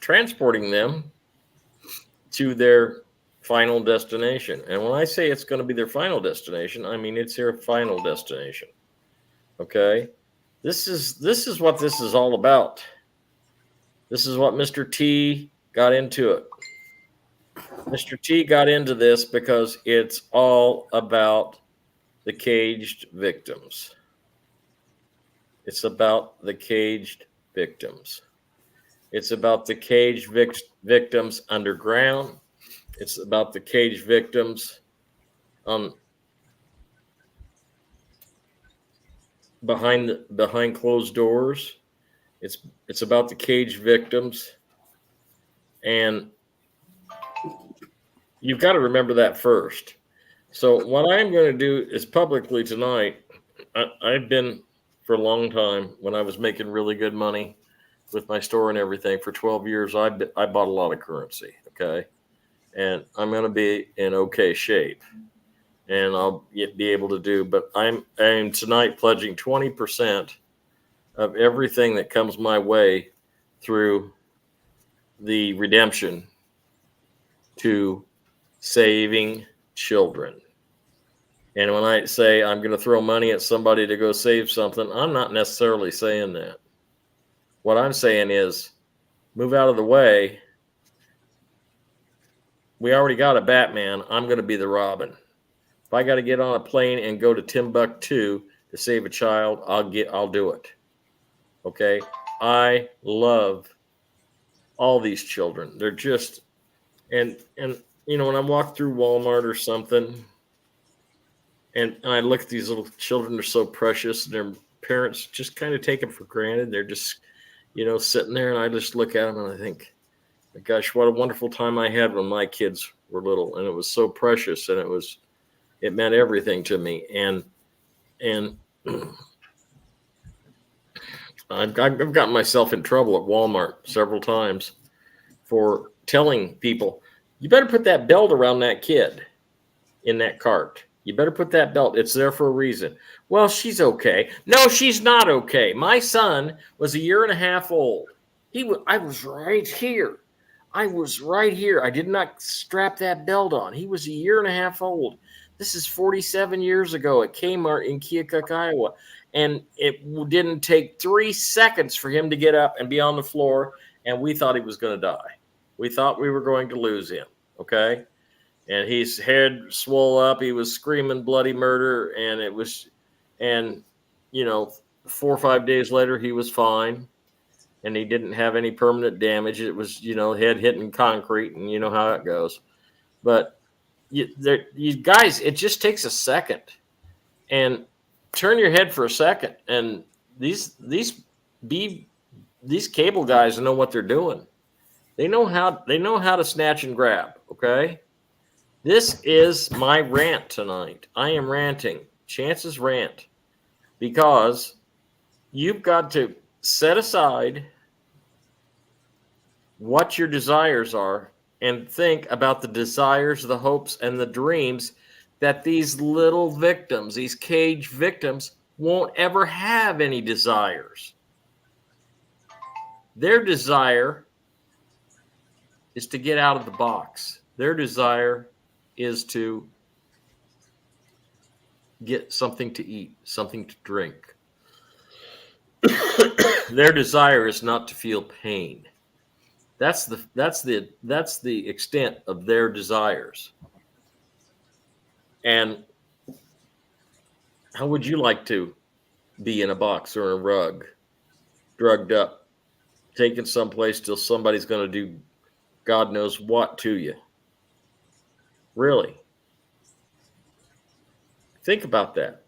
transporting them to their final destination. And when I say it's going to be their final destination, I mean it's their final destination. Okay? This is what this is all about. This is what Mr. T got into it. Mr. T got into this because it's all about the caged victims. It's about the caged victims. It's about the caged victims underground. It's about the caged victims behind closed doors. It's about the caged victims, and you've got to remember that first. So what I'm going to do is publicly tonight. I've been for a long time when I was making really good money with my store and everything for 12 years. I bought a lot of currency. Okay, and I'm going to be in okay shape, and I'll be able to do. But I'm tonight pledging 20% of everything that comes my way through the redemption to saving children. And when I say I'm going to throw money at somebody to go save something, I'm not necessarily saying that. What I'm saying is move out of the way. We already got a Batman. I'm going to be the Robin. If I got to get on a plane and go to Timbuktu to save a child, I'll do it. Okay? I love all these children. They're just and you know, when I walk through Walmart or something and I look at these little children, they're so precious, and their parents just kind of take them for granted. They're just, you know, sitting there, and I just look at them and I think, gosh, what a wonderful time I had when my kids were little, and it was so precious, and it meant everything to me. And I've gotten myself in trouble at Walmart several times for telling people, you better put that belt around that kid in that cart. You better put that belt. It's there for a reason. Well, she's okay. No, she's not okay. My son was a year and a half old. I was right here. I was right here. I did not strap that belt on. He was a year and a half old. This is 47 years ago at Kmart in Keokuk, Iowa. And it didn't take 3 seconds for him to get up and be on the floor, and we thought he was going to die. We thought we were going to lose him, okay? And his head swole up. He was screaming bloody murder, and you know, 4 or 5 days later, he was fine, and he didn't have any permanent damage. It was, you know, head hitting concrete, and you know how it goes. But you guys, it just takes a second, and turn your head for a second, and these cable guys know what they're doing. They know how to snatch and grab. Okay, this is my rant tonight. I am ranting. Chance's rant, because you've got to set aside what your desires are and think about the desires, the hopes, and the dreams that these little victims, these caged victims, won't ever have any desires. Their desire is to get out of the box. Their desire is to get something to eat, something to drink. Their desire is not to feel pain. That's the extent of their desires. And how would you like to be in a box or a rug, drugged up, taken someplace till somebody's going to do God knows what to you? Really? Think about that.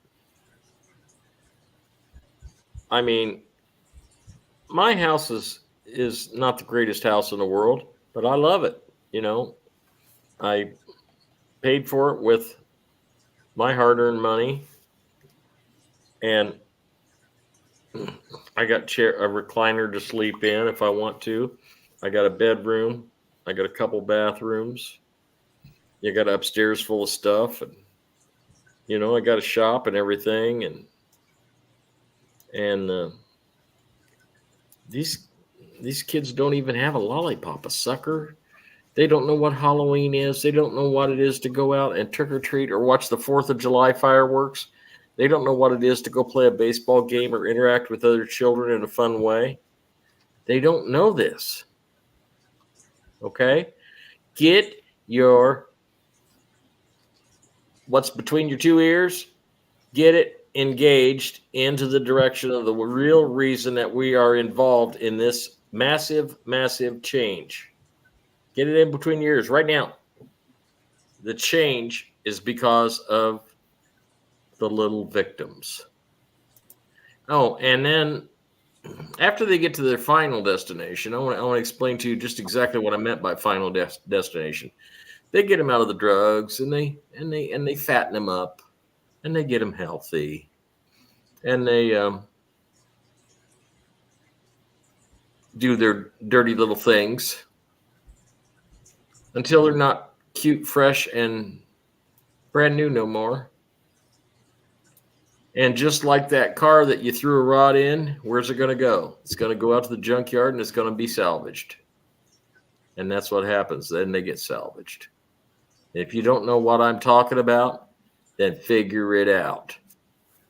I mean, my house is not the greatest house in the world, but I love it. You know, I paid for it with my hard-earned money, and I got a recliner to sleep in if I want to. I got a bedroom. I got a couple bathrooms. You got upstairs full of stuff, and you know, I got a shop and everything, and these These kids don't even have a lollipop, a sucker. They don't know what Halloween is. They don't know what it is to go out and trick or treat or watch the 4th of July fireworks. They don't know what it is to go play a baseball game or interact with other children in a fun way. They don't know this. Okay? Get your what's between your two ears, get it engaged into the direction of the real reason that we are involved in this massive, massive change. Get it in between your ears right now. The change is because of the little victims. Oh, and then after they get to their final destination, I want to explain to you just exactly what I meant by final destination. They get them out of the drugs, and they fatten them up, and they get them healthy, and they do their dirty little things until they're not cute, fresh, and brand new no more. And just like that car that you threw a rod in, where's it going to go? It's going to go out to the junkyard and it's going to be salvaged. And that's what happens. Then they get salvaged. If you don't know what I'm talking about, then figure it out.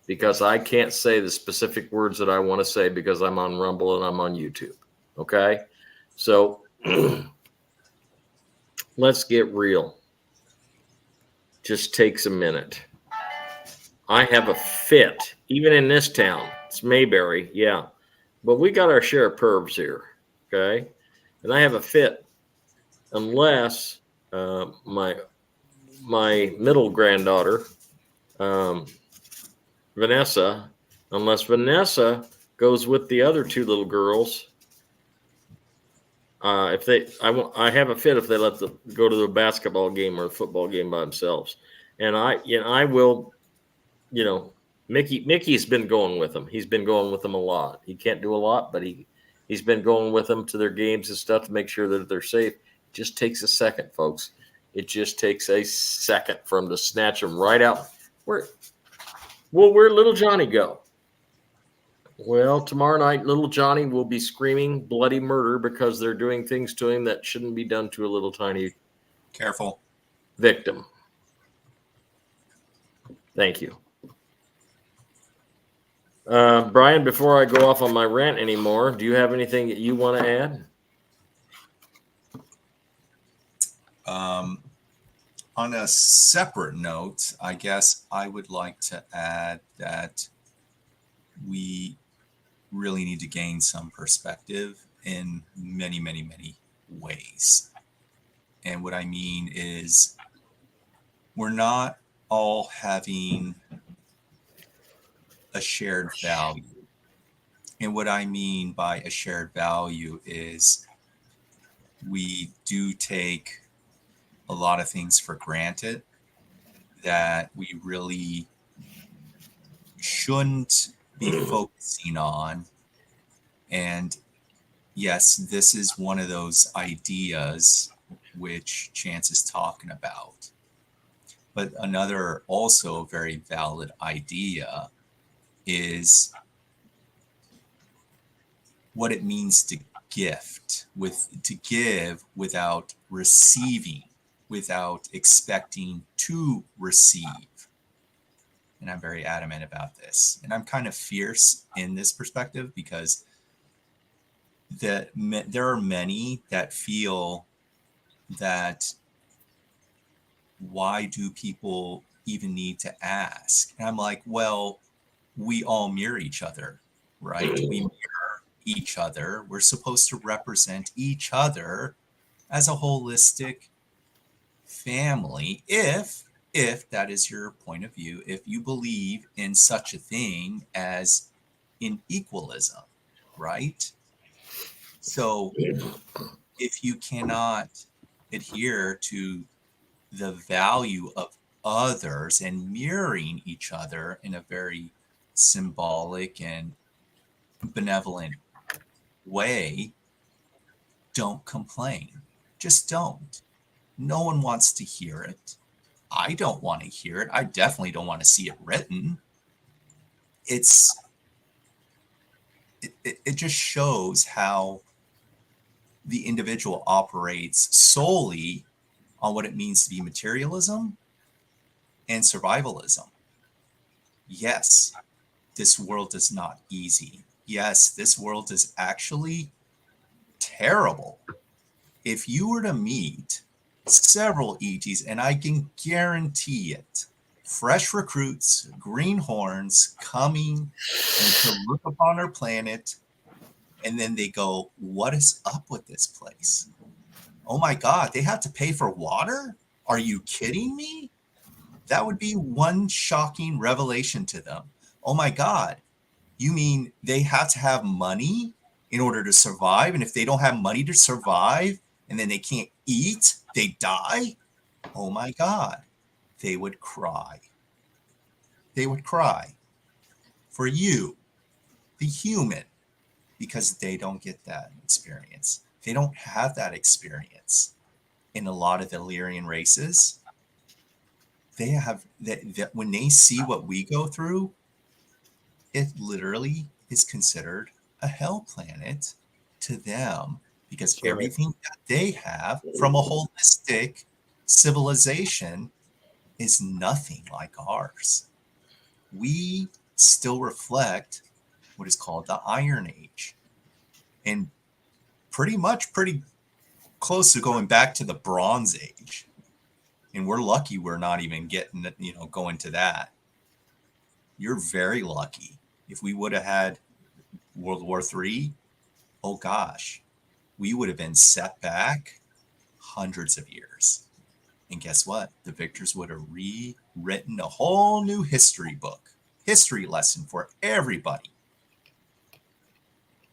Because I can't say the specific words that I want to say because I'm on Rumble and I'm on YouTube. Okay? So let's get real. Just takes a minute. I have a fit, even in this town. It's Mayberry, yeah. But we got our share of pervs here, okay? And I have a fit unless my middle granddaughter, Vanessa, unless Vanessa goes with the other two little girls. I have a fit if they let them go to the basketball game or a football game by themselves. And I will. Mickey's been going with them. He's been going with them a lot. He can't do a lot, but he's been going with them to their games and stuff to make sure that they're safe. It just takes a second, folks. It just takes a second for them to snatch them right out. Where'd little Johnny go? Well, tomorrow night, little Johnny will be screaming bloody murder because they're doing things to him that shouldn't be done to a little tiny victim. Thank you. Brian, before I go off on my rant anymore, do you have anything that you want to add? On a separate note, I guess I would like to add that we really need to gain some perspective in many, many, many ways. And what I mean is we're not all having a shared value. And what I mean by a shared value is we do take a lot of things for granted that we really shouldn't be focusing on. And yes, this is one of those ideas which Chance is talking about. But another also very valid idea is what it means to give without receiving, without expecting to receive. And I'm very adamant about this. And I'm kind of fierce in this perspective because there are many that feel that why do people even need to ask? And I'm like, well, we all mirror each other, right? We mirror each other. We're supposed to represent each other as a holistic family. If that is your point of view, if you believe in such a thing as in equalism, right? So if you cannot adhere to the value of others and mirroring each other in a very symbolic and benevolent way, don't complain. Just don't. No one wants to hear it. I don't want to hear it. I definitely don't want to see it written. It just shows how the individual operates solely on what it means to be materialism and survivalism. Yes, this world is not easy. Yes, this world is actually terrible. If you were to meet several ETs, and I can guarantee it, fresh recruits, greenhorns coming to look upon our planet, and then they go, what is up with this place? Oh my God, they have to pay for water? Are you kidding me? That would be one shocking revelation to them. Oh my God, you mean they have to have money in order to survive? And if they don't have money to survive and then they can't eat, they die? Oh my God, they would cry. They would cry for you, the human, because they don't get that experience. They don't have that experience. In a lot of the Illyrian races, they have that when they see what we go through, it literally is considered a hell planet to them because everything that they have from a holistic civilization is nothing like ours. We still reflect what is called the Iron Age, and pretty close to going back to the Bronze Age. And we're lucky we're not even getting, going to that. You're very lucky. If we would have had World War III, oh gosh, we would have been set back hundreds of years. And guess what? The victors would have rewritten a whole new history book, history lesson for everybody.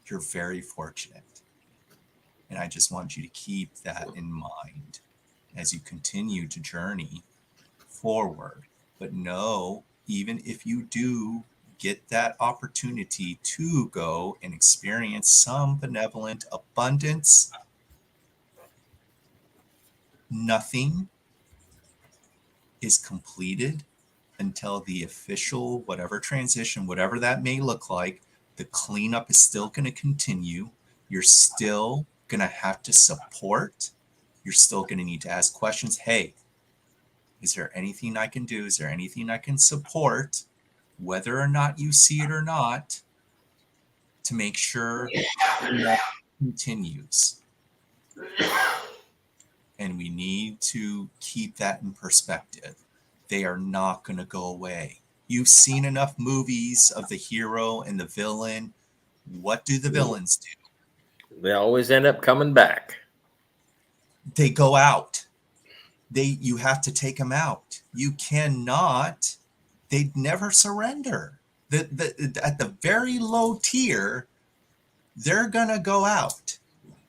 You're very fortunate. And I just want you to keep that in mind as you continue to journey forward. But know, even if you do get that opportunity to go and experience some benevolent abundance, nothing is completed until the official, whatever transition, whatever that may look like, the cleanup is still going to continue. You're still going to have to support. You're still going to need to ask questions. Hey, is there anything I can do? Is there anything I can support, whether or not you see it or not, to make sure that continues? And we need to keep that in perspective. They are not going to go away. You've seen enough movies of the hero and the villain. What do the villains do? They always end up coming back. They go out. You have to take them out. You cannot. They never surrender. At the very low tier, they're gonna go out.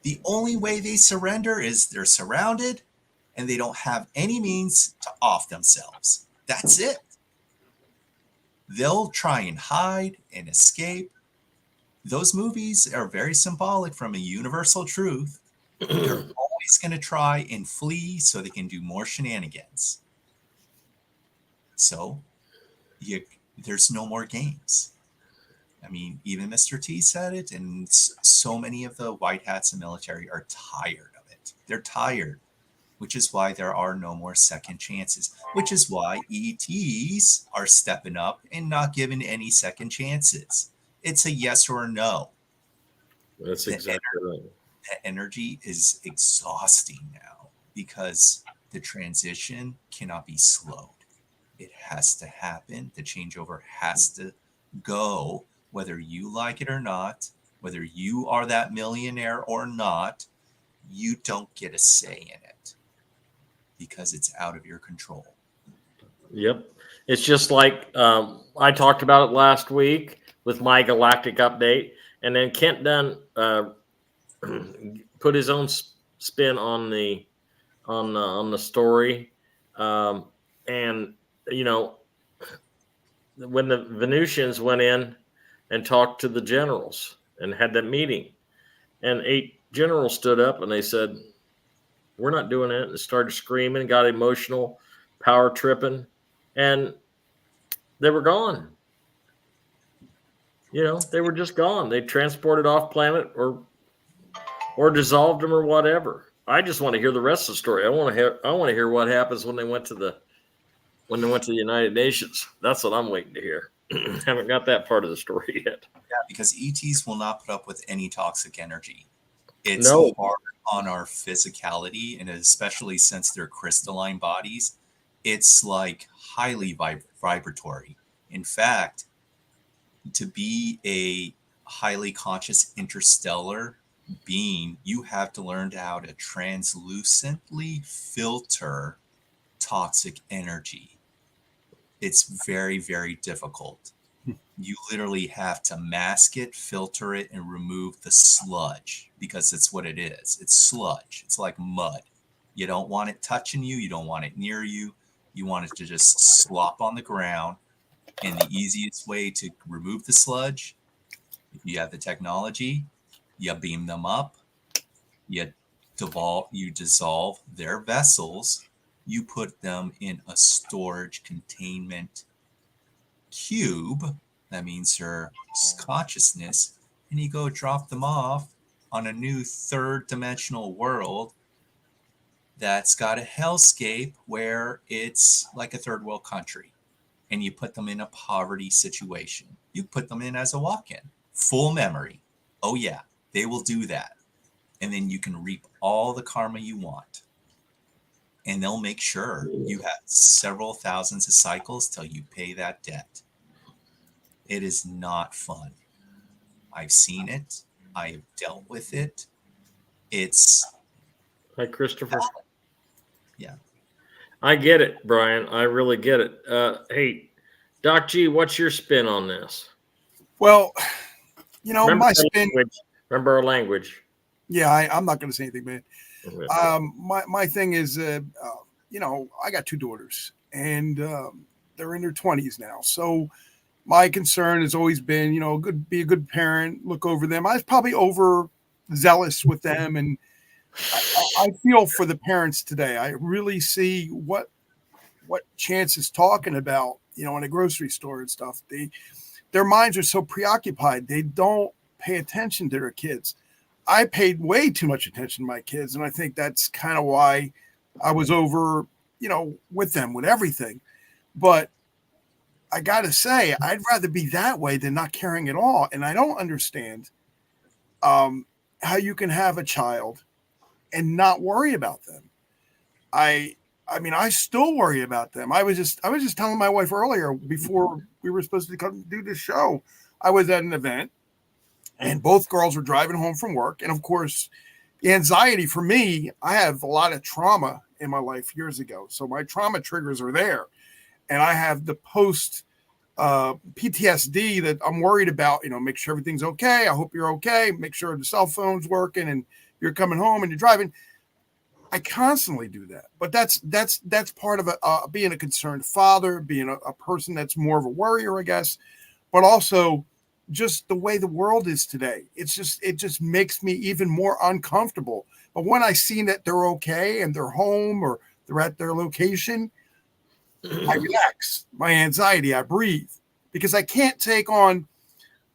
The only way they surrender is they're surrounded and they don't have any means to off themselves. That's it. They'll try and hide and escape. Those movies are very symbolic from a universal truth. They're always going to try and flee so they can do more shenanigans. So there's no more games. I mean, even Mr. T said it, and so many of the white hats and military are tired of it. They're tired, which is why there are no more second chances, which is why ETs are stepping up and not giving any second chances. It's a yes or a no. That's exactly right. That energy is exhausting now because the transition cannot be slowed. It has to happen. The changeover has to go, whether you like it or not, whether you are that millionaire or not. You don't get a say in it because it's out of your control. Yep. It's just like I talked about it last week with my galactic update, and then Kent Dunn put his own spin on the story, and when the Venusians went in and talked to the generals and had that meeting, and 8 generals stood up and they said, "We're not doing it," and started screaming, got emotional, power tripping, and they were gone. They were just gone. They transported off planet or or dissolved them or whatever. I just want to hear the rest of the story. I want to hear what happens when they went to the United Nations. That's what I'm waiting to hear. Haven't got that part of the story yet. Yeah, because ETs will not put up with any toxic energy. It's No. hard on our physicality, and especially since they're crystalline bodies, it's like highly vibratory. In fact, to be a highly conscious interstellar being, you have to learn how to translucently filter toxic energy. It's very, very difficult. You literally have to mask it, filter it, and remove the sludge, because it's what it is. It's sludge. It's like mud. You don't want it touching you. You don't want it near you. You want it to just slop on the ground. And the easiest way to remove the sludge, if you have the technology, you beam them up, you dissolve their vessels, you put them in a storage containment cube. That means their consciousness, and you go drop them off on a new third dimensional world that's got a hellscape where it's like a third world country, and you put them in a poverty situation. You put them in as a walk-in, full memory. Oh yeah, they will do that. And then you can reap all the karma you want. And they'll make sure you have several thousands of cycles till you pay that debt. It is not fun. I've seen it. I've dealt with it. It's... Hi, Christopher. Yeah. I get it, Brian. I really get it. Hey, Docg, what's your spin on this? Well, Remember my our spin. language. Remember our language. Yeah, I'm not going to say anything, man. My thing is, I got two daughters, and they're in their 20s now. So my concern has always been, be a good parent, look over them. I was probably overzealous with them, and I feel for the parents today. I really see what Chance is talking about, in a grocery store and stuff. Their minds are so preoccupied. They don't pay attention to their kids. I paid way too much attention to my kids, and I think that's kind of why I was over, with them, with everything. But I got to say, I'd rather be that way than not caring at all. And I don't understand how you can have a child and not worry about them. I mean, I still worry about them. I was just telling my wife earlier, before we were supposed to come do this show, I was at an event, and both girls were driving home from work. And of course, the anxiety for me, I have a lot of trauma in my life years ago. So my trauma triggers are there. And I have the post PTSD that I'm worried about, make sure everything's okay. I hope you're okay. Make sure the cell phone's working and you're coming home and you're driving. I constantly do that. But that's part of being a concerned father, being a person that's more of a worrier, I guess. But also just the way the world is today. It just makes me even more uncomfortable. But when I see that they're okay and they're home or they're at their location, I relax my anxiety. I breathe, because I can't take on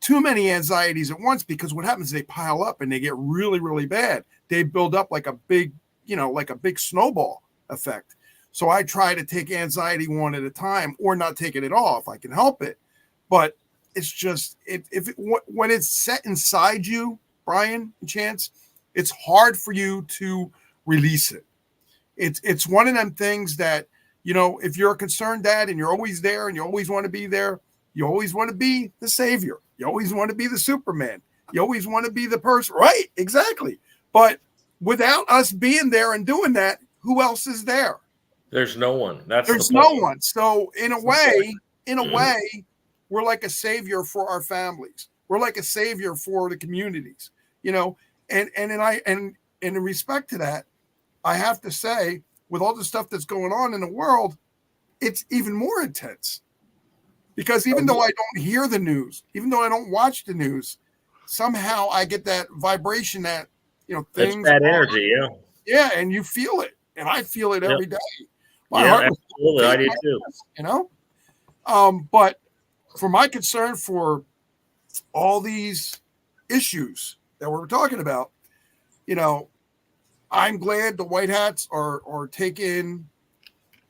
too many anxieties at once, because what happens is they pile up and they get really, really bad. They build up like a big snowball effect. So I try to take anxiety one at a time, or not take it at all if I can help it. But it's just, when it's set inside you, Brian and Chance, it's hard for you to release it. It's one of them things that, if you're a concerned dad and you're always there and you always want to be there, you always want to be the savior. You always want to be the Superman. You always want to be the person. Right, exactly. But without us being there and doing that, who else is there? There's no one. There's no one. So in a way, we're like a savior for our families. We're like a savior for the communities, and in respect to that, I have to say, with all the stuff that's going on in the world, it's even more intense, because even though I don't hear the news, even though I don't watch the news, somehow I get that vibration that, things. It's bad energy. Yeah. Yeah. And you feel it. And I feel it every day. My heart absolutely. I do too. But for my concern for all these issues that we're talking about, I'm glad the White Hats are taking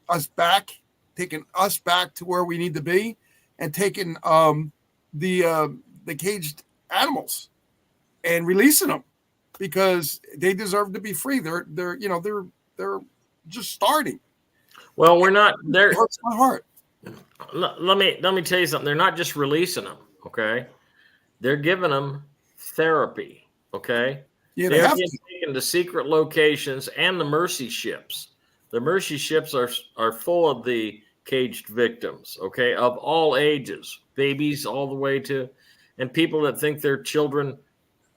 us back to where we need to be, and taking the caged animals and releasing them, because they deserve to be free. They're just starting. Well, we're not there. It hurts my heart. Let me tell you something. They're not just releasing them, okay? They're giving them therapy, okay? Yeah, they They're have being to. taken to secret locations and the mercy ships. The mercy ships are full of the caged victims, okay, of all ages, babies all the way to, and people that think their children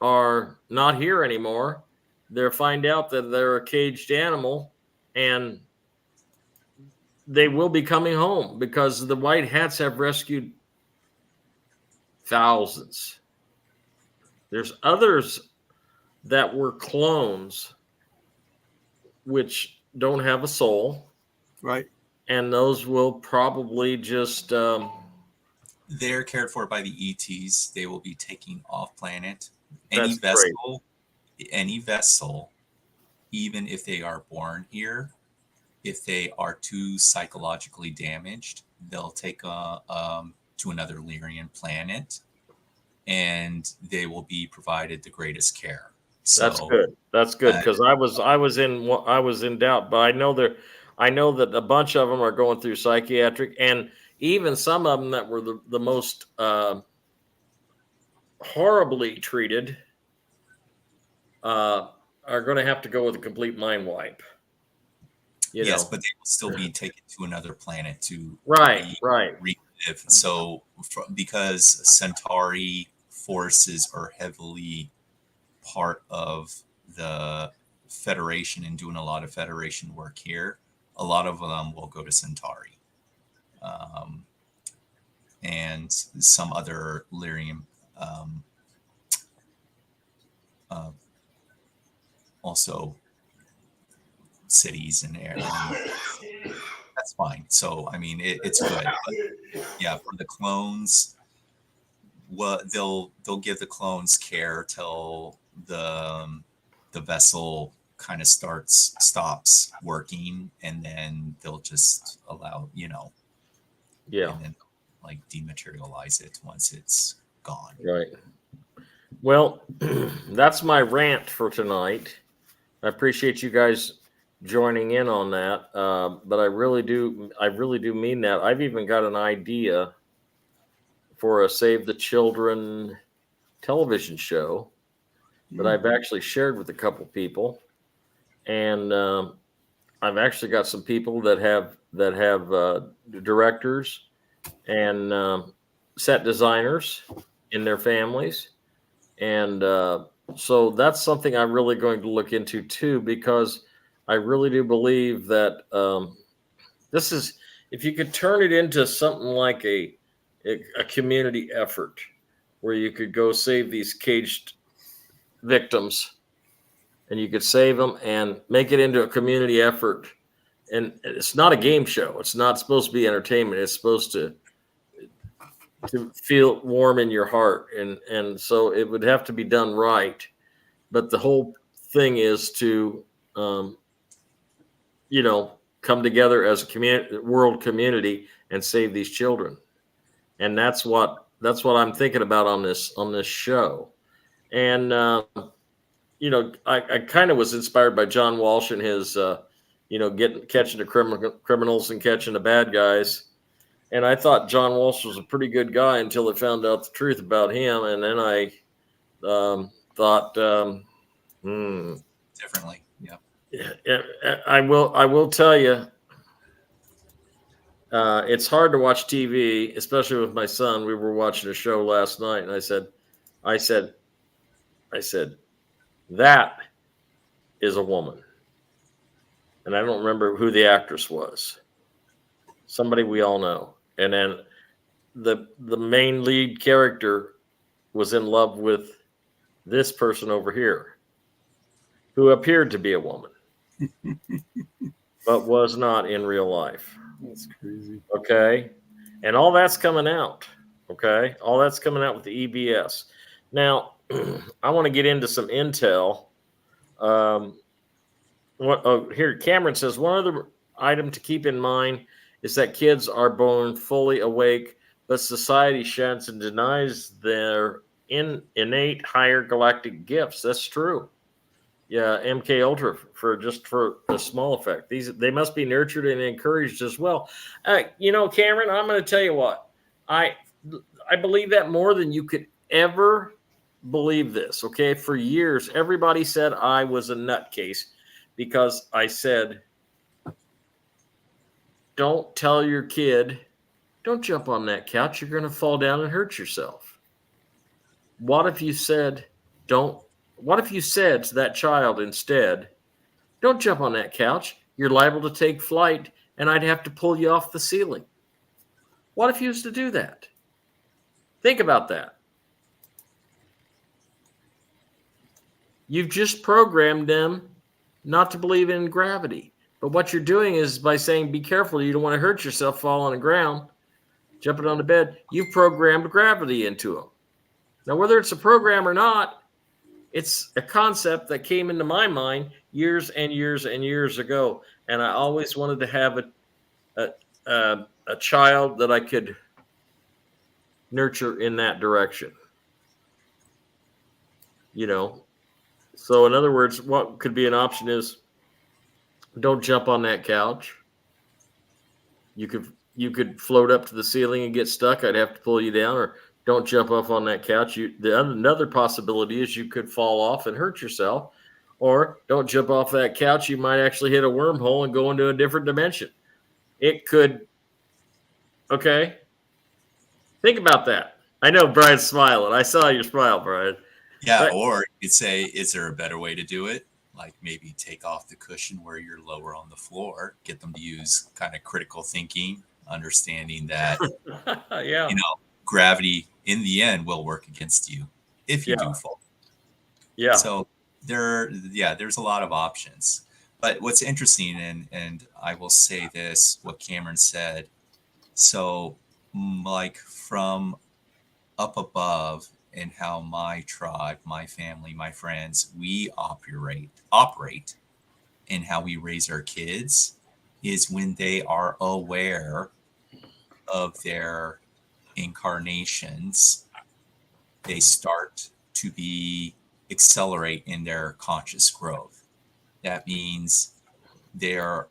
are not here anymore. They find out that they're a caged animal, and they will be coming home because the White Hats have rescued thousands. There's others that were clones, which don't have a soul, Right. and those will probably just They're cared for by the ETs. They will be taking off planet. That's great. Any vessel, even if they are born here, if they are too psychologically damaged, they'll take to another Lyrian planet, and they will be provided the greatest care. That's So good. That's good, because I was in doubt, but I know that a bunch of them are going through psychiatric, and even some of them that were the most horribly treated are going to have to go with a complete mind wipe. yes, but they will still be taken to another planet to right. relive. So because Centauri forces are heavily part of the Federation and doing a lot of Federation work here, a lot of them will go to Centauri, and some other Lyrium also cities and areas. That's fine. So I mean, it's good. But yeah, for the clones, what they'll give the clones care till the vessel kind of stops working, and then they'll just allow Yeah. and then like dematerialize it once it's gone. Right. Well, that's my rant for tonight. I appreciate you guys joining in on that, but I really do mean that. I've even got an idea for a Save the Children television show that I've actually shared with a couple people, and I've actually got some people that have directors and set designers in their families, and so that's something I'm really going to look into too, because I really do believe that this is, if you could turn it into something like a community effort where you could go save these caged victims, and you could save them and make it into a community effort. And it's not a game show. It's not supposed to be entertainment. It's supposed to feel warm in your heart. And so it would have to be done right. But the whole thing is to, come together as a world community and save these children. And that's what I'm thinking about on this show. And, I kind of was inspired by John Walsh and his, catching the criminals and catching the bad guys. And I thought John Walsh was a pretty good guy until I found out the truth about him. And then I thought, differently. Yeah. I will tell you, it's hard to watch TV, especially with my son. We were watching a show last night, and I said, that is a woman. And I don't remember who the actress was. Somebody we all know. And then the main lead character was in love with this person over here, who appeared to be a woman, but was not in real life. That's crazy. Okay. And all that's coming out. Okay. All that's coming out with the EBS. Now, I want to get into some intel What? Oh, here Cameron says one other item to keep in mind is that kids are born fully awake, but society shuns and denies their innate higher galactic gifts. That's true. Yeah, MK Ultra for a small effect. They must be nurtured and encouraged as well. Cameron, I'm going to tell you what I I believe that more than you could ever believe this. Okay, for years everybody said I was a nutcase because I said, "Don't tell your kid, don't jump on that couch. You're going to fall down and hurt yourself." What if you said, "Don't"? What if you said to that child instead, "Don't jump on that couch. You're liable to take flight, and I'd have to pull you off the ceiling"? What if you was to do that? Think about that. You've just programmed them not to believe in gravity. But what you're doing is by saying, be careful, you don't want to hurt yourself, fall on the ground, jumping on the bed, you've programmed gravity into them. Now, whether it's a program or not, it's a concept that came into my mind years and years and years ago. And I always wanted to have a child that I could nurture in that direction. So in other words, what could be an option is don't jump on that couch. You could float up to the ceiling and get stuck. I'd have to pull you down, or don't jump up on that couch. Another possibility is you could fall off and hurt yourself, or don't jump off that couch. You might actually hit a wormhole and go into a different dimension. It could. Okay. Think about that. I know Brian's smiling. I saw your smile, Brian. Yeah, or you could say, is there a better way to do it? Like maybe take off the cushion where you're lower on the floor, get them to use kind of critical thinking, understanding that Yeah. Gravity in the end will work against you if you do fall. Yeah. So there's a lot of options. But what's interesting, and I will say this, what Cameron said. So like from up above, and how my tribe, my family, my friends, we operate and how we raise our kids is when they are aware of their incarnations, they start to accelerate in their conscious growth. That means they're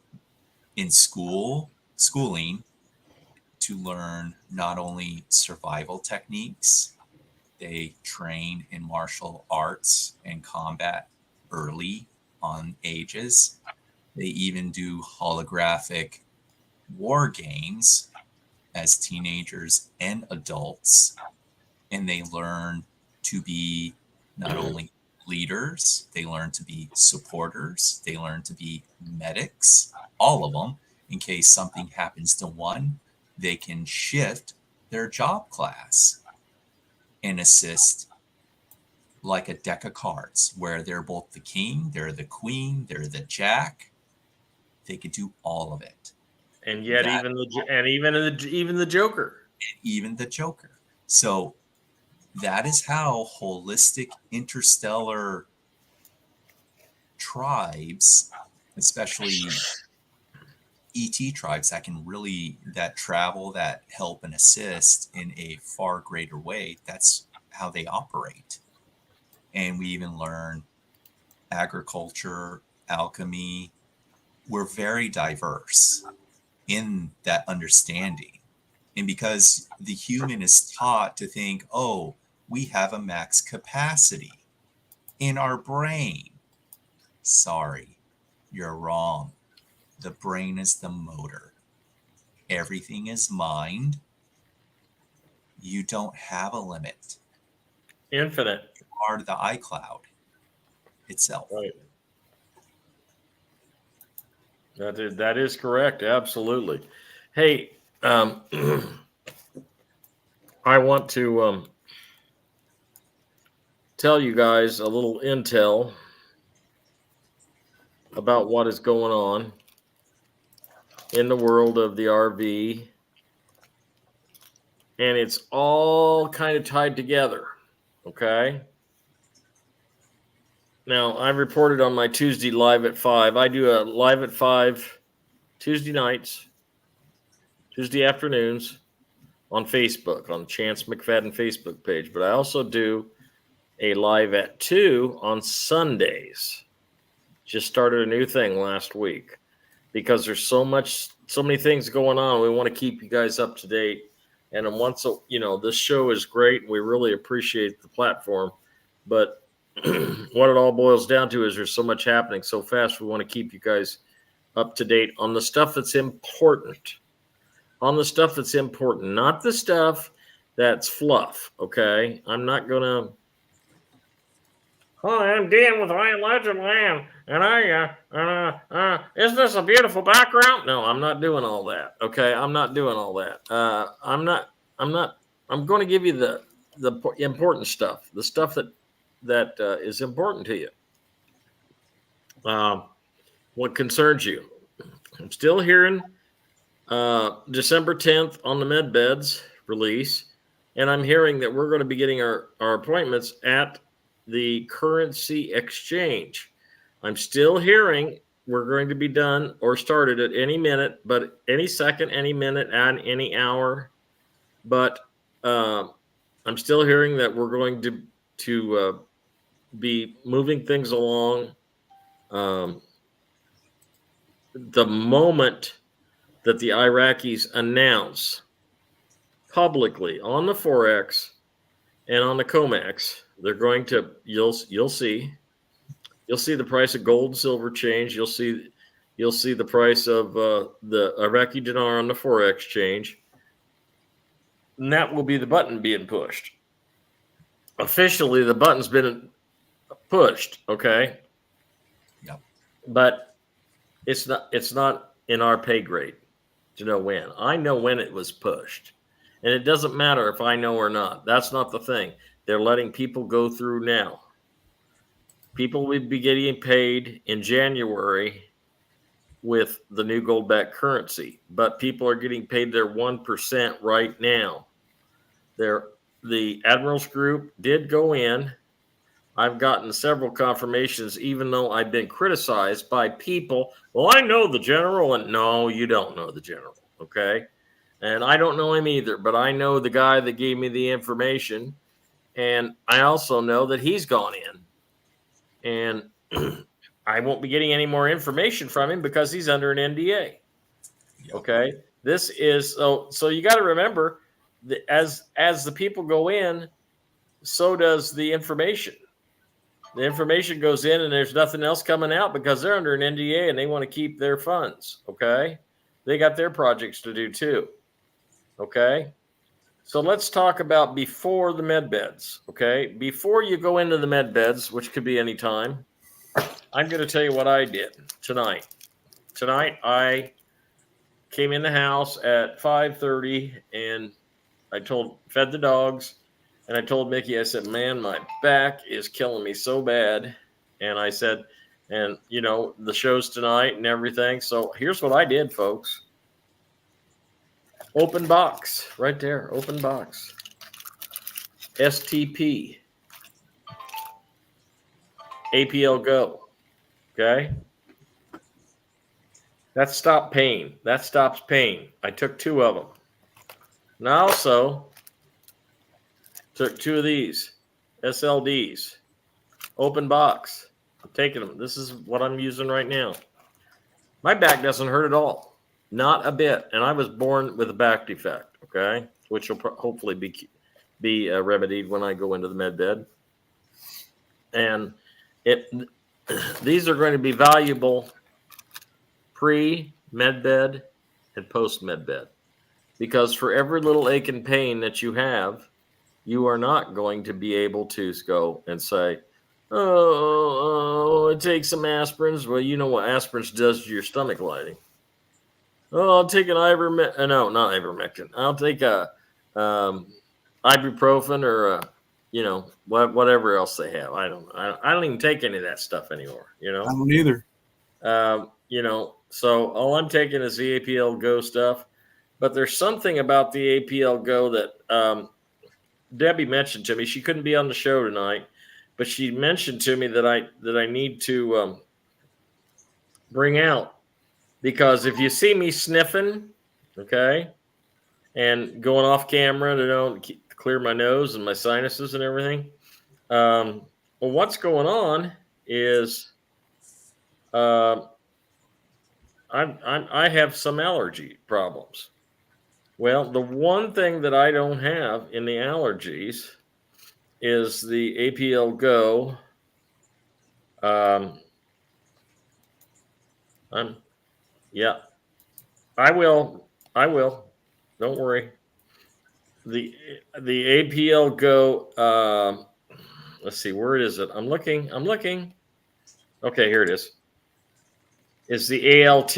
in schooling to learn not only survival techniques, they train in martial arts and combat early on ages. They even do holographic war games as teenagers and adults. And they learn to be not only leaders, they learn to be supporters, they learn to be medics, all of them. In case something happens to one, they can shift their job class and assist like a deck of cards where they're both the king, they're the queen, they're the jack. They could do all of it. And yet even the Joker. And even the Joker. So that is how holistic interstellar tribes, especially ET tribes that travel, that help and assist in a far greater way, that's how they operate. And we even learn agriculture, alchemy. We're very diverse in that understanding. And because the human is taught to think, oh, we have a max capacity in our brain. Sorry, you're wrong. The brain is the motor. Everything is mind. You don't have a limit. Infinite. You are the iCloud itself. Right. That is correct. Absolutely. Hey, I want to tell you guys a little intel about what is going on in the world of the RV. And it's all kind of tied together. Okay. Now, I reported on my Tuesday live at 5. I do a live at 5 Tuesday nights, Tuesday afternoons on Facebook, on Chance McFadden Facebook page. But I also do a live at 2 on Sundays. Just started a new thing last week because there's so many things going on. We want to keep you guys up to date. And then once, this show is great. And we really appreciate the platform. But what it all boils down to is there's so much happening so fast. We want to keep you guys up to date on the stuff that's important. On the stuff that's important, not the stuff that's fluff. Okay, I'm not gonna. Hi, I'm Dan with I Legend Land, and isn't this a beautiful background? No, I'm not doing all that. Okay, I'm not doing all that. I'm not. I'm going to give you the important stuff, the stuff that is important to you. What concerns you? I'm still hearing December 10th on the med beds release, and I'm hearing that we're going to be getting our appointments at the currency exchange. I'm still hearing we're going to be done or started at any minute, but any second, any minute, and any hour. But I'm still hearing that we're going to be moving things along. The moment that the Iraqis announce publicly on the Forex and on the COMEX, they're going to, you'll see the price of gold and silver change. You'll see the price of the Iraqi dinar on the Forex change. And that will be the button being pushed. Officially, the button's been pushed, okay? Yep. But it's not in our pay grade to know when. I know when it was pushed. And it doesn't matter if I know or not. That's not the thing. They're letting people go through now. People will be getting paid in January with the new gold-backed currency, but people are getting paid their 1% right now. The Admirals Group did go in. I've gotten several confirmations, even though I've been criticized by people. Well, I know the general, and no, you don't know the general, okay? And I don't know him either, but I know the guy that gave me the information, and I also know that he's gone in. And I won't be getting any more information from him because he's under an NDA. Okay? This is so you got to remember that as the people go in, so does the information. The information goes in and there's nothing else coming out because they're under an NDA and they want to keep their funds. Okay? They got their projects to do too. Okay? So let's talk about before the med beds. Okay? Before you go into the med beds, which could be any time, I'm going to tell you what I did tonight. Tonight, I came in the house at 5:30 and I fed the dogs, and I told Mickey, I said, man, my back is killing me so bad. And I said, and the show's tonight and everything. So here's what I did, folks. Open box right there. Open box. STP. APL Go. Okay. That stopped pain. That stops pain. I took 2 of them. And I also took 2 of these SLDs. Open box. I'm taking them. This is what I'm using right now. My back doesn't hurt at all. Not a bit. And I was born with a back defect, okay? Which will hopefully be remedied when I go into the med bed. And these are going to be valuable pre-med bed and post-med bed. Because for every little ache and pain that you have, you are not going to be able to go and say, oh, take some aspirins. Well, you know what aspirins does to your stomach lining. Oh, I'll take an ivermectin. No, not ivermectin. I'll take a ibuprofen or whatever else they have. I don't know. I don't even take any of that stuff anymore. I don't either. So all I'm taking is the APL Go stuff. But there's something about the APL Go that Debbie mentioned to me. She couldn't be on the show tonight, but she mentioned to me that I need to bring out, because if you see me sniffing, okay, and going off camera to clear my nose and my sinuses and everything, well, what's going on is I have some allergy problems. Well, the one thing that I don't have in the allergies is the APL Go. Yeah, I will. I will. Don't worry. The APL Go. Let's see, where is it? I'm looking. Okay, here it is. Is the ALT.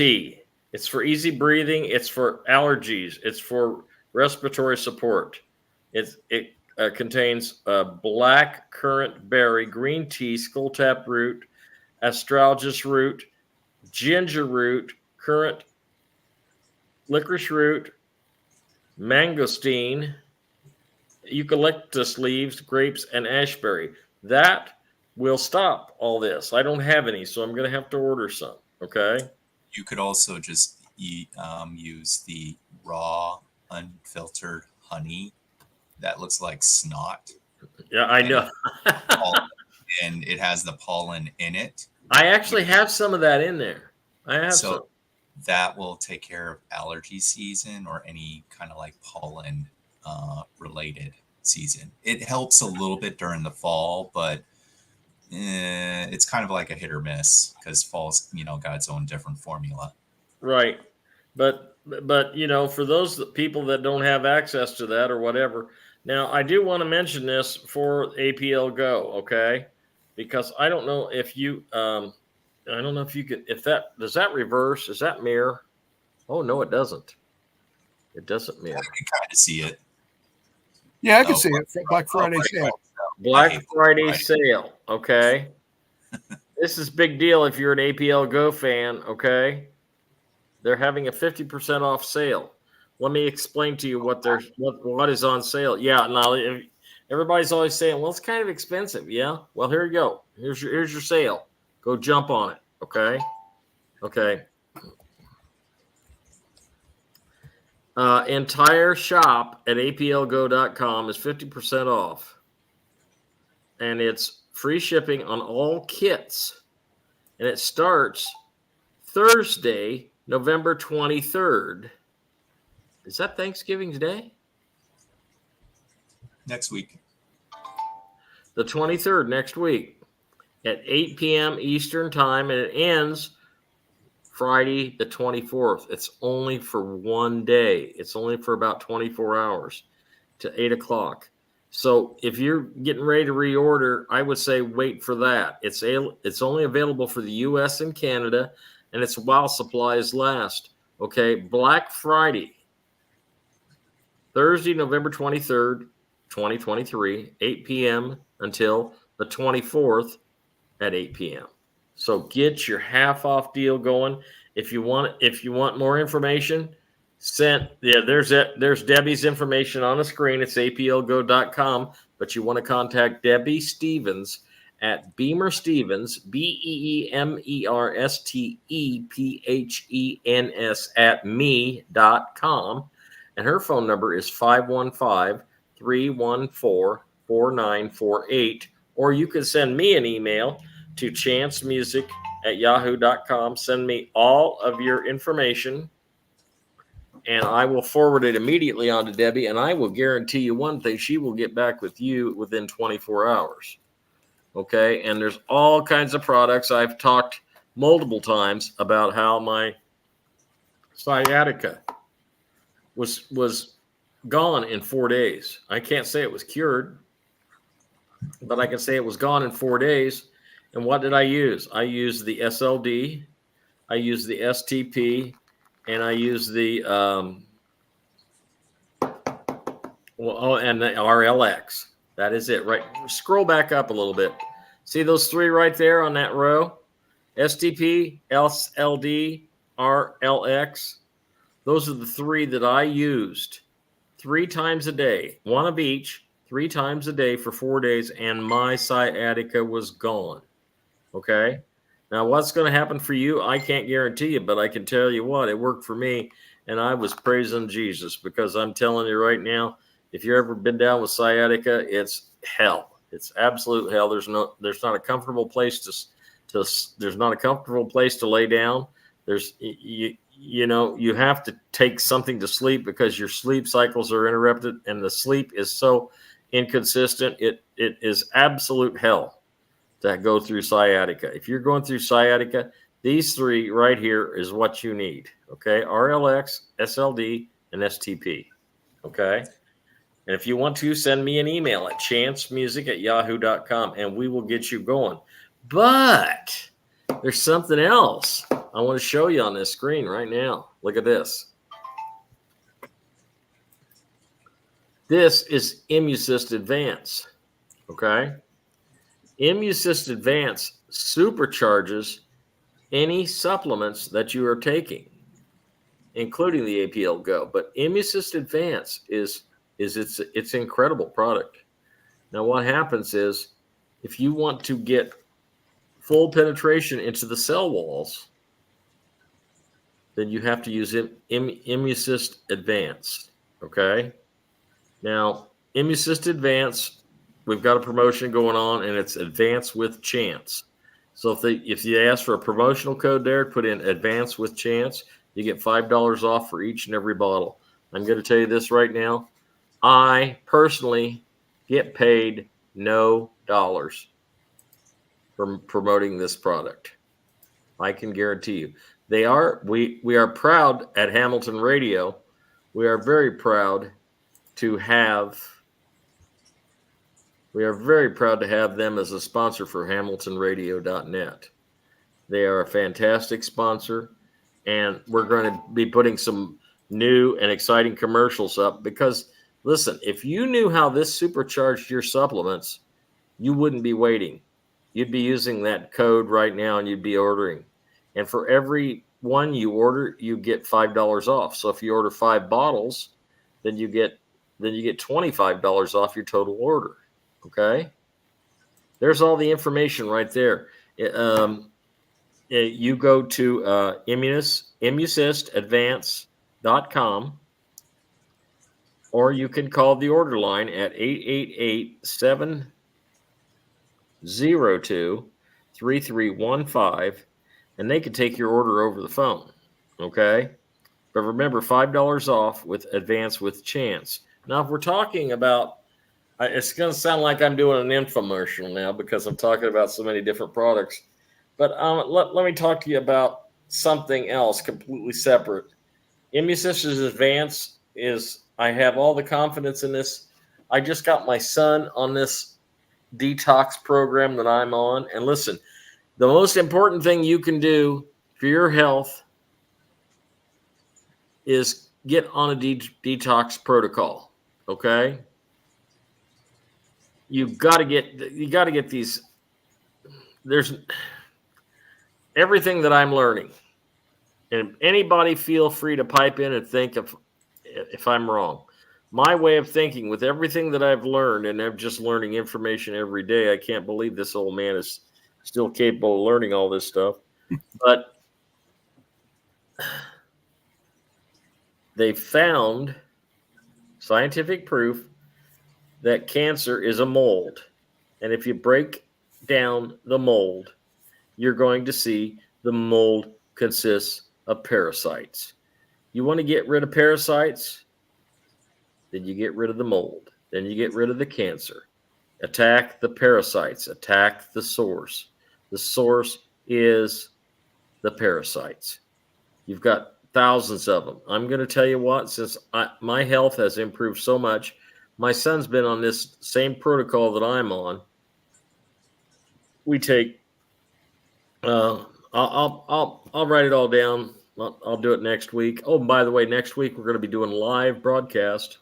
It's for easy breathing. It's for allergies. It's for respiratory support. It contains black currant berry, green tea, skull tap root, astragalus root, ginger root, currant, licorice root, mangosteen, eucalyptus leaves, grapes, and ashberry. That will stop all this. I don't have any, so I'm going to have to order some. Okay. You could also just use the raw, unfiltered honey that looks like snot. Yeah, I know. And it has the pollen in it. I actually have some of that in there. I have some. That will take care of allergy season or any kind of like pollen related season. It helps a little bit during the fall, but it's kind of like a hit or miss because fall's got its own different formula. Right, but for those people that don't have access to that or whatever. Now, I do want to mention this for APL Go, okay? Because I don't know if you I don't know if you could, does that reverse? Does that mirror? Oh, no, it doesn't. It doesn't mirror. I can kind of see it. Yeah, I can see it. Black Friday sale. Black Friday sale. Okay. This is big deal if you're an APL Go fan. Okay. They're having a 50% off sale. Let me explain to you what is on sale. Yeah. Now everybody's always saying, well, it's kind of expensive. Yeah. Well, here you go. Here's your sale. Go jump on it. Okay. Okay. Entire shop at aplgo.com is 50% off. And it's free shipping on all kits. And it starts Thursday, November 23rd. Is that Thanksgiving Day? Next week. The 23rd, next week, at 8 p.m. Eastern Time, and it ends Friday the 24th. It's only for one day. It's only for about 24 hours to 8 o'clock. So if you're getting ready to reorder, I would say wait for that. It's only available for the U.S. and Canada, and it's while supplies last. Okay, Black Friday, Thursday, November 23rd, 2023, 8 p.m. until the 24th at 8 p.m. So get your half off deal going. If you want more information, there's Debbie's information on the screen. It's aplgo.com, but you want to contact Debbie Stevens at Beamer Stevens, BeemerStevens at me.com. And her phone number is 515-314-4948. Or you can send me an email to chancemusic@yahoo.com. Send me all of your information, and I will forward it immediately on to Debbie, and I will guarantee you one thing. She will get back with you within 24 hours. Okay? And there's all kinds of products. I've talked multiple times about how my sciatica was gone in 4 days. I can't say it was cured, but I can say it was gone in 4 days. And what did I use? I used the SLD, I used the STP, and I used the and the RLX. That is it. Right. Scroll back up a little bit. See those three right there on that row? STP, SLD, RLX. Those are the three that I used 3 times a day, one of each, 3 times a day for 4 days, and my sciatica was gone. Okay. Now, what's going to happen for you? I can't guarantee you, but I can tell you what, it worked for me. And I was praising Jesus, because I'm telling you right now, if you've ever been down with sciatica, it's hell. It's absolute hell. There's not a comfortable place there's not a comfortable place to lay down. There's, you have to take something to sleep, because your sleep cycles are interrupted, and the sleep is so inconsistent. It is absolute hell to go through sciatica. If you're going through sciatica, these 3 right here is what you need. Okay. RLX, SLD, and STP. Okay. And if you want to, send me an email at chancemusic@yahoo.com, and we will get you going. But there's something else I want to show you on this screen right now. Look at this. This is Immusist Advance. Okay. Immusist Advance supercharges any supplements that you are taking, including the APL Go. But Immusist Advance is it's an incredible product. Now, what happens is, if you want to get full penetration into the cell walls, then you have to use Immusist Advance. Okay. Now, Immusist Advance, we've got a promotion going on, and it's Advance with Chance. So if you ask for a promotional code there, put in Advance with Chance, you get $5 off for each and every bottle. I'm going to tell you this right now. I personally get paid no dollars for promoting this product. I can guarantee you. We are proud at Hamilton Radio. We are very proud to have them as a sponsor for HamiltonRadio.net. They are a fantastic sponsor, and we're going to be putting some new and exciting commercials up, because, listen, if you knew how this supercharged your supplements, you wouldn't be waiting. You'd be using that code right now, and you'd be ordering. And for every one you order, you get $5 off. So if you order 5 bottles, then you get $25 off your total order. Okay, there's all the information right there. You go to immusistadvance.com, or you can call the order line at 888-702-3315, and they can take your order over the phone. Okay, but remember, $5 off with Advance with Chance. Now, if we're talking about, it's going to sound like I'm doing an infomercial now, because I'm talking about so many different products. But let me talk to you about something else completely separate. Immusist Advance is, I have all the confidence in this. I just got my son on this detox program that I'm on. And listen, the most important thing you can do for your health is get on a detox protocol. Okay? You got to get these. There's everything that I'm learning, and anybody feel free to pipe in and think if I'm wrong. My way of thinking, with everything that I've learned, and I'm just learning information every day. I can't believe this old man is still capable of learning all this stuff. But they found scientific proof that cancer is a mold. And if you break down the mold, you're going to see the mold consists of parasites. You want to get rid of parasites? Then you get rid of the mold. Then you get rid of the cancer. Attack the parasites. Attack the source. The source is the parasites. You've got thousands of them. I'm going to tell you what, since my health has improved so much, my son's been on this same protocol that I'm on. We take, I'll write it all down. I'll do it next week. Oh, by the way, next week we're going to be doing live broadcast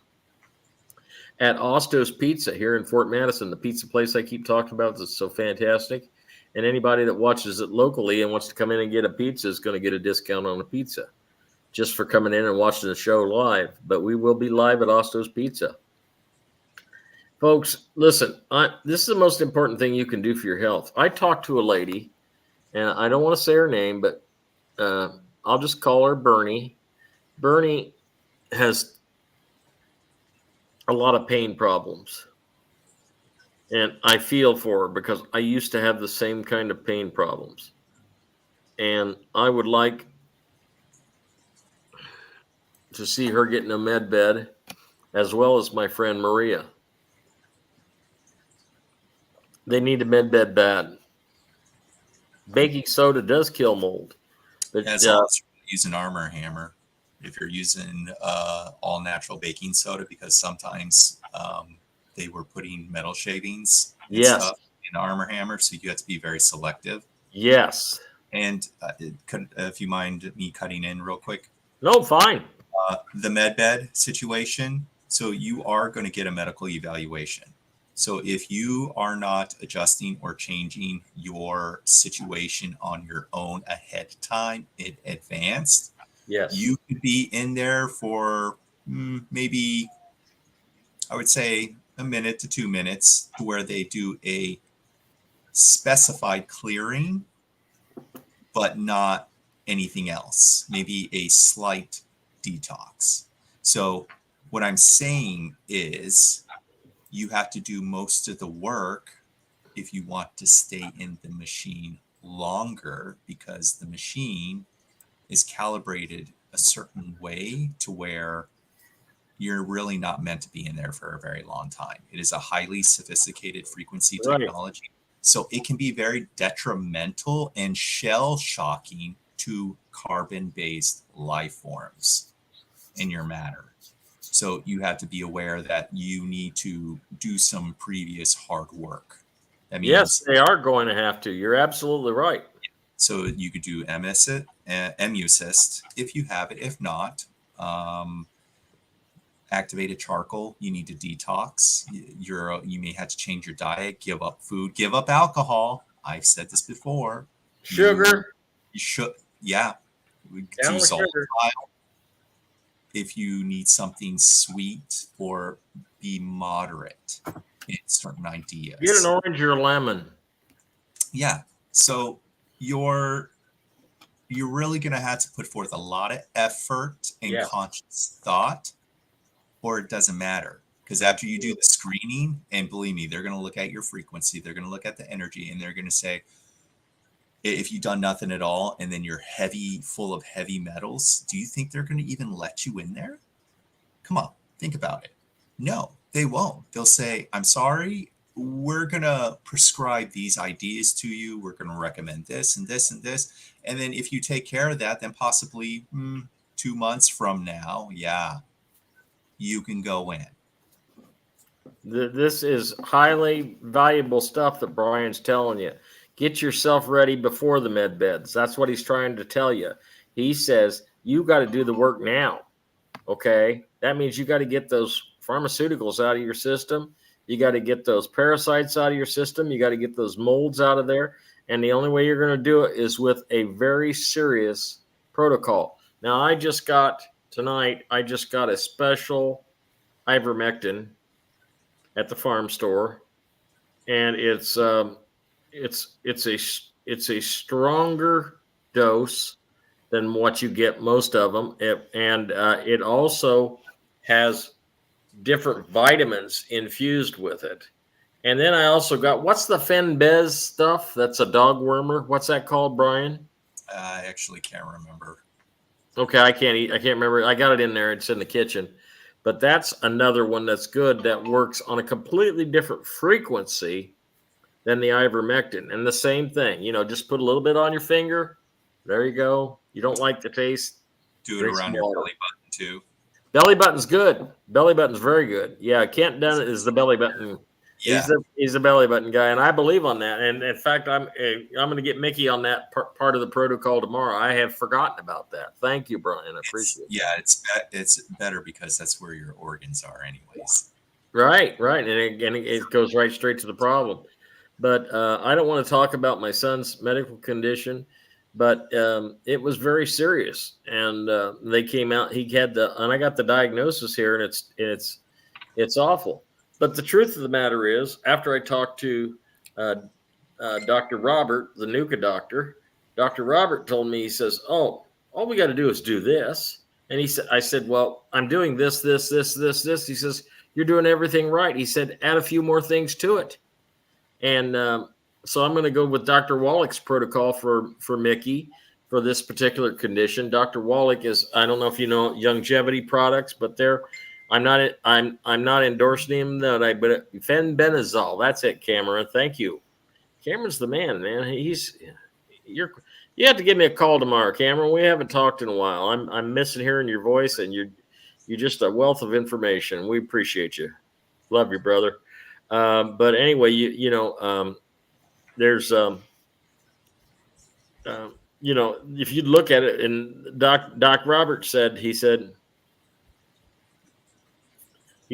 at Osto's Pizza here in Fort Madison, the pizza place I keep talking about that's so fantastic. And anybody that watches it locally and wants to come in and get a pizza is going to get a discount on a pizza just for coming in and watching the show live. But we will be live at Osto's Pizza. Folks, listen, this is the most important thing you can do for your health. I talked to a lady, and I don't want to say her name, but I'll just call her Bernie. Bernie has a lot of pain problems. And I feel for her because I used to have the same kind of pain problems. And I would like to see her get in a med bed, as well as my friend Maria. They need a med bed bad. Baking soda does kill mold. But As long as you're using Armor Hammer, if you're using all natural baking soda, because sometimes they were putting metal shavings and yes, stuff in Armor Hammer, so you have to be very selective. yes. And if you mind me cutting in real quick, No, fine. the med bed situation. So you are going to get a medical evaluation. So if you are not adjusting or changing your situation on your own ahead of time in advance, Yes, you could be in there for maybe, I would say, a minute to 2 minutes, to where they do a specified clearing, but not anything else. Maybe a slight detox. So what I'm saying is, you have to do most of the work if you want to stay in the machine longer, because the machine is calibrated a certain way to where you're really not meant to be in there for a very long time. It is a highly sophisticated frequency right. technology. So it can be very detrimental and shell shocking to carbon-based life forms in your matter. So you have to be aware that you need to do some previous hard work. That means, Yes, they are going to have to. You're absolutely right. so you could do Emusist if you have it. If not, activated charcoal. You need to detox. You may have to change your diet, give up food, give up alcohol. I've said this before. Sugar. You should, yeah. Down Do with sugar. volatile. If you need something sweet, or be moderate in certain ideas. Get an orange or a lemon. Yeah. So you're really going to have to put forth a lot of effort and conscious thought, or it doesn't matter. Because after you do the screening, and believe me, they're going to look at your frequency, they're going to look at the energy, and they're going to say, if you've done nothing at all, and then you're full of heavy metals, do you think they're going to even let you in there? Come on, think about it. No, they won't. They'll say, I'm sorry, we're going to prescribe these ideas to you. We're going to recommend this and this and this. And then if you take care of that, then possibly 2 months from now, you can go in. This is highly valuable stuff that Brian's telling you. Get yourself ready before the med beds. That's what he's trying to tell you. He says, you got to do the work now. Okay. That means you got to get those pharmaceuticals out of your system. You got to get those parasites out of your system. You got to get those molds out of there. And the only way you're going to do it is with a very serious protocol. Now, I just got a special ivermectin at the farm store, and it's a stronger dose than what you get most of them, and it also has different vitamins infused with it. And then I also got, what's the Fenbez stuff? That's a dog wormer. What's that called, Brian? I actually can't remember. Okay, I can't remember. I got it in there. It's in the kitchen. But that's another one that's good, that works on a completely different frequency than the ivermectin. And the same thing, just put a little bit on your finger. There you go. You don't like the taste? Do it around your belly button too. Belly button's good. Belly button's very good. Yeah, Kent Dennett is the belly button. Yeah. He's a belly button guy, and I believe on that. And in fact, I'm going to get Mickey on that part of the protocol tomorrow. I have forgotten about that. Thank you, Brian. I appreciate it. Yeah, it's better because that's where your organs are, anyways. Right, and it goes right straight to the problem. But I don't want to talk about my son's medical condition, but it was very serious. And they came out. And I got the diagnosis here, and it's awful. But the truth of the matter is, after I talked to Dr. Robert, the Nuka doctor, Dr. Robert told me, he says, "Oh, all we got to do is do this." And he said, I said, "Well, I'm doing this, this, this, this, this." He says, "You're doing everything right." He said, "Add a few more things to it." And so I'm going to go with Dr. Wallach's protocol for Mickey for this particular condition. Dr. Wallach is, I don't know if you know longevity products, but I'm not endorsing him, but fenbendazole. That's it, Cameron. Thank you. Cameron's the man, man. You have to give me a call tomorrow, Cameron. We haven't talked in a while. I'm missing hearing your voice, and you're just a wealth of information. We appreciate you. Love you, brother. But anyway, there's if you look at it, and Doc Roberts said, he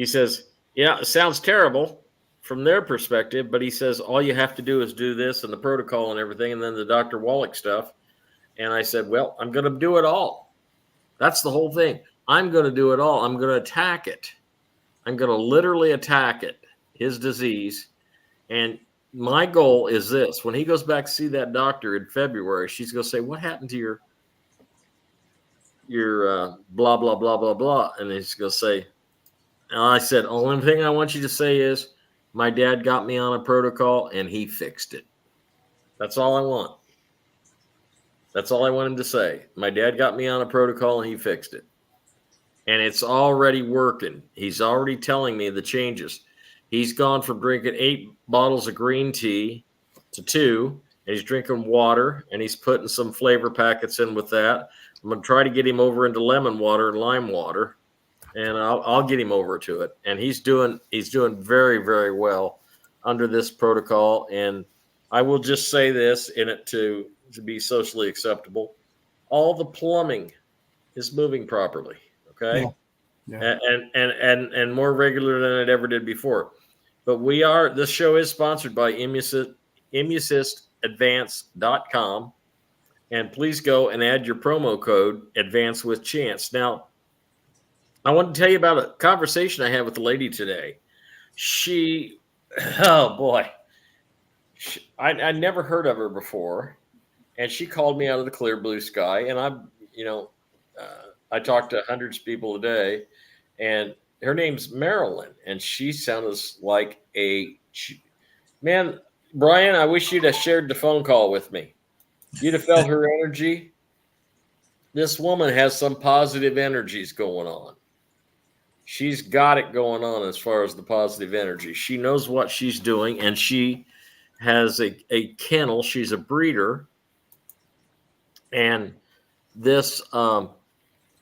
says, yeah, it sounds terrible from their perspective, but he says all you have to do is do this and the protocol and everything, and then the Dr. Wallach stuff. And I said, well, I'm going to do it all. That's the whole thing. I'm going to do it all. I'm going to attack it. I'm going to literally attack it, his disease. And my goal is this: when he goes back to see that doctor in February, she's going to say, "What happened to your blah, blah, blah, blah, blah?" And he's going to say, and I said, "Only thing I want you to say is, my dad got me on a protocol and he fixed it." That's all I want. That's all I want him to say. My dad got me on a protocol and he fixed it. And it's already working. He's already telling me the changes. He's gone from drinking 8 bottles of green tea to 2. And he's drinking water, and he's putting some flavor packets in with that. I'm going to try to get him over into lemon water and lime water, and I'll get him over to it. And he's doing very, very well under this protocol. And I will just say this in it to be socially acceptable: all the plumbing is moving properly. Okay. Yeah. And more regular than it ever did before. But this show is sponsored by ImmuCistAdvance.com. And please go and add your promo code Advance with Chance. Now, I want to tell you about a conversation I had with a lady today. Oh boy, I'd never heard of her before. And she called me out of the clear blue sky. And I talk to hundreds of people a day, and her name's Marilyn, and she sounds like man, Brian, I wish you'd have shared the phone call with me. You'd have felt her energy. This woman has some positive energies going on. She's got it going on as far as the positive energy. She knows what she's doing, and she has a kennel. She's a breeder, and this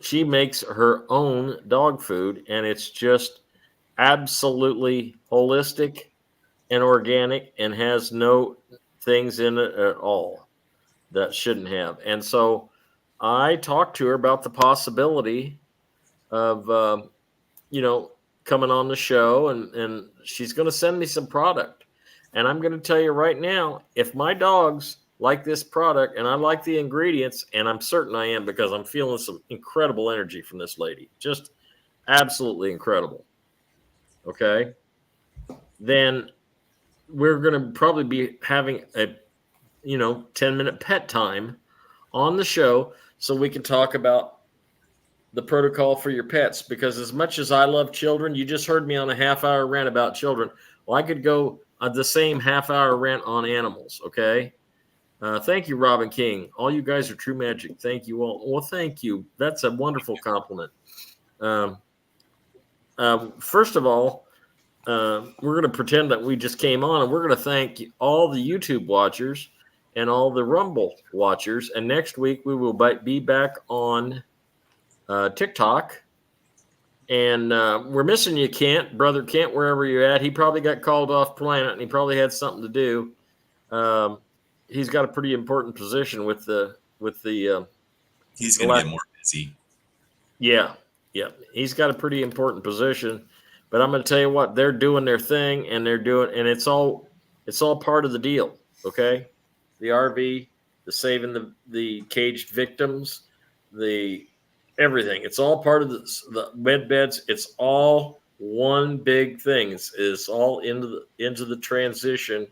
she makes her own dog food, and it's just absolutely holistic and organic and has no things in it at all that shouldn't have. And so I talked to her about the possibility of, coming on the show, and she's going to send me some product. And I'm going to tell you right now, if my dogs like this product and I like the ingredients, and I'm certain I am, because I'm feeling some incredible energy from this lady, just absolutely incredible. Okay. Then we're going to probably be having a 10-minute pet time on the show so we can talk about the protocol for your pets, because as much as I love children, you just heard me on a half-hour rant about children. Well, I could go the same half-hour rant on animals. Okay. Thank you, Robin King. All you guys are true magic. Thank you all. Well, thank you. That's a wonderful compliment. First of all, we're going to pretend that we just came on, and we're going to thank all the YouTube watchers and all the Rumble watchers. And next week we will be back on TikTok. And we're missing you, Kent, brother Kent, wherever you're at. He probably got called off planet, and he probably had something to do. He's got a pretty important position with the. He's going to get more busy. Yeah. He's got a pretty important position, but I'm going to tell you what, they're doing their thing, and it's all part of the deal. Okay. The RV, the saving the caged victims, the everything. It's all part of the med beds. It's all one big thing. Is all into the transition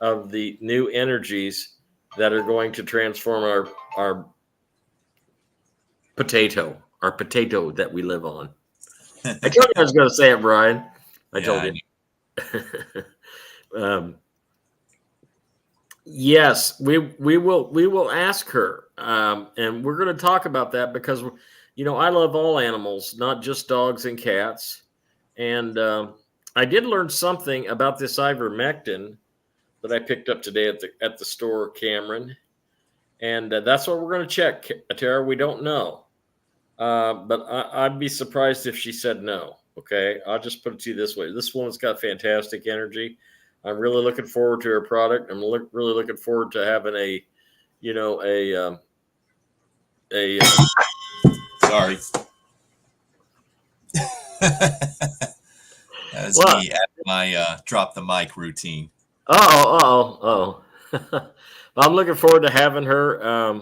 of the new energies that are going to transform our potato that we live on. I told you I was going to say it, Brian. I told you. Yes, we will ask her, and we're going to talk about that because I love all animals, not just dogs and cats. And I did learn something about this ivermectin that I picked up today at the store, Cameron, and that's what we're going to check, Tara. We don't know, but I'd be surprised if she said no. Okay, I'll just put it to you this way: this woman's got fantastic energy. I'm really looking forward to her product. I'm really looking forward to having a Sorry. That's me at my drop the mic routine. Oh. I'm looking forward to having her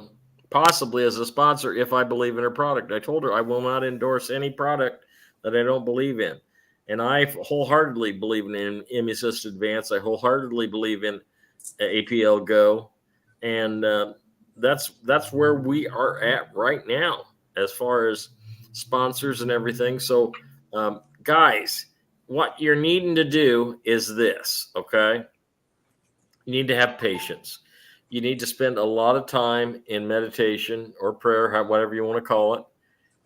possibly as a sponsor if I believe in her product. I told her I will not endorse any product that I don't believe in. And I wholeheartedly believe in Immunosystem Advance. I wholeheartedly believe in APL Go. And that's where we are at right now as far as sponsors and everything. So, guys, what you're needing to do is this, okay? You need to have patience. You need to spend a lot of time in meditation or prayer, whatever you want to call it,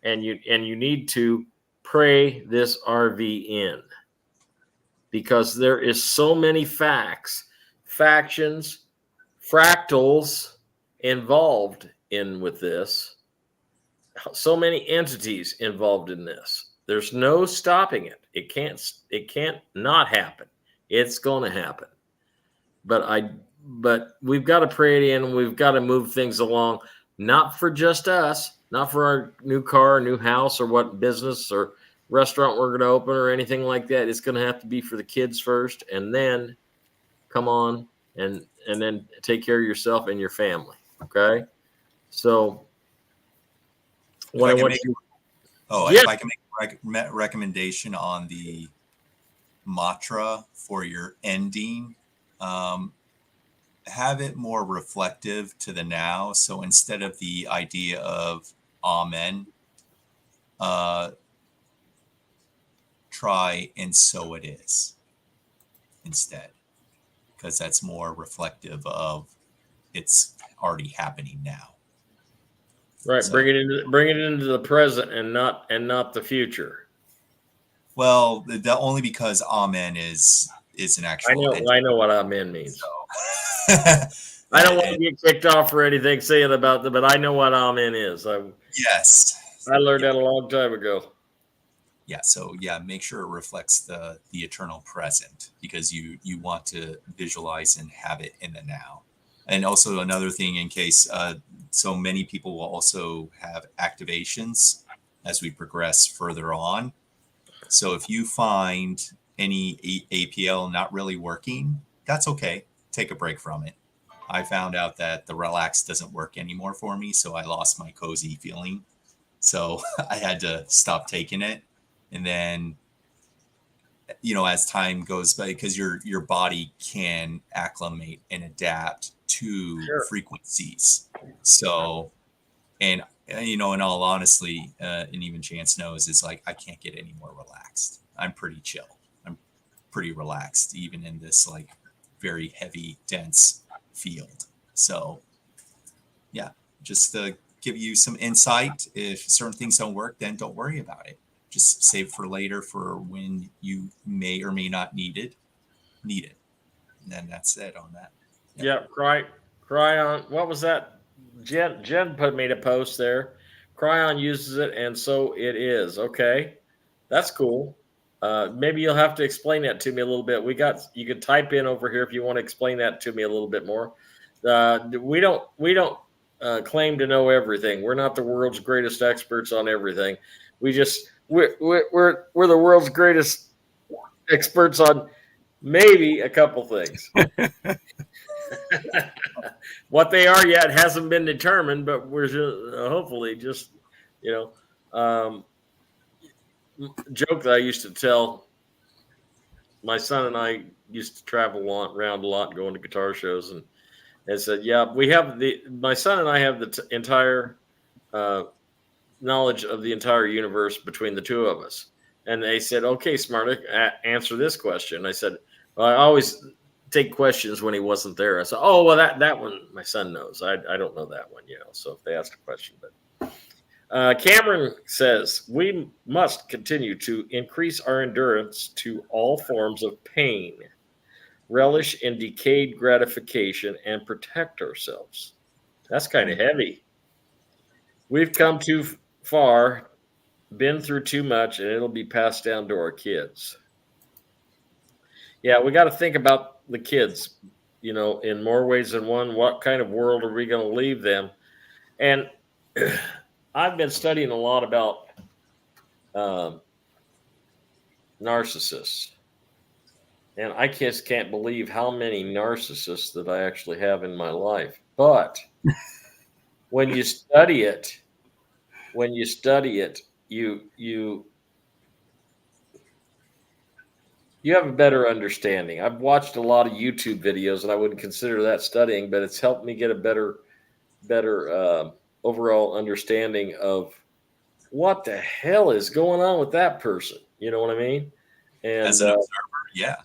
and you need to pray this RV in, because there is so many factions, fractals involved with this. So many entities involved in this. There's no stopping it. It can't not happen. It's going to happen. But we've got to pray it in. We've got to move things along, not for just us, not for our new car, new house, or what business or restaurant we're going to open or anything like that. It's going to have to be for the kids first, and then come on and then take care of yourself and your family. Okay. So if I can make a recommendation on the mantra for your ending, have it more reflective to the now. So instead of the idea of amen, try and so it is instead, because that's more reflective of it's already happening now. Right. So, bring it into the present and not the future. Well, only because amen is an actual. I know what amen means. So. I don't want to get kicked off for anything saying about them, but I know what amen is. Yes. I learned that a long time ago. Yeah. So make sure it reflects the eternal present, because you want to visualize and have it in the now. And also another thing, in case so many people will also have activations as we progress further on. So if you find any APL not really working, that's okay. Take a break from it. I found out that the relax doesn't work anymore for me, so I lost my cozy feeling. So I had to stop taking it. And then, as time goes by, because your body can acclimate and adapt to frequencies. So, and in all honesty, and even Chance knows, it's like I can't get any more relaxed. I'm pretty chill. I'm pretty relaxed, even in this like very heavy, dense field. So, just to give you some insight. If certain things don't work, then don't worry about it. Just save it for later, for when you may or may not need it. And then that's it on that. Yeah, Cryon. What was that? Jen put me to post there. Cryon uses it, and so it is. Okay, that's cool. Maybe you'll have to explain that to me a little bit. You could type in over here if you want to explain that to me a little bit more. We don't claim to know everything. We're not the world's greatest experts on everything. We're the world's greatest experts on maybe a couple things. What they are yet hasn't been determined, but we're hopefully just joke that I used to tell. My son and I used to travel around a lot, going to guitar shows, and said, "Yeah, we have my son and I have the entire uh, knowledge of the entire universe between the two of us." And they said, "Okay, Smartick, answer this question." I said, "Well, I always take questions when he wasn't there." I said, "Oh, well, that one my son knows. I don't know that one, So if they ask a question, but Cameron says we must continue to increase our endurance to all forms of pain, relish in decayed gratification, and protect ourselves. That's kind of heavy. We've come too far, been through too much, and it'll be passed down to our kids. Yeah, we got to think about the kids, in more ways than one. What kind of world are we going to leave them? And I've been studying a lot about narcissists. And I just can't believe how many narcissists that I actually have in my life. But when you study it, you have a better understanding. I've watched a lot of YouTube videos, and I wouldn't consider that studying, but it's helped me get a better overall understanding of what the hell is going on with that person. You know what I mean? And as an observer, yeah.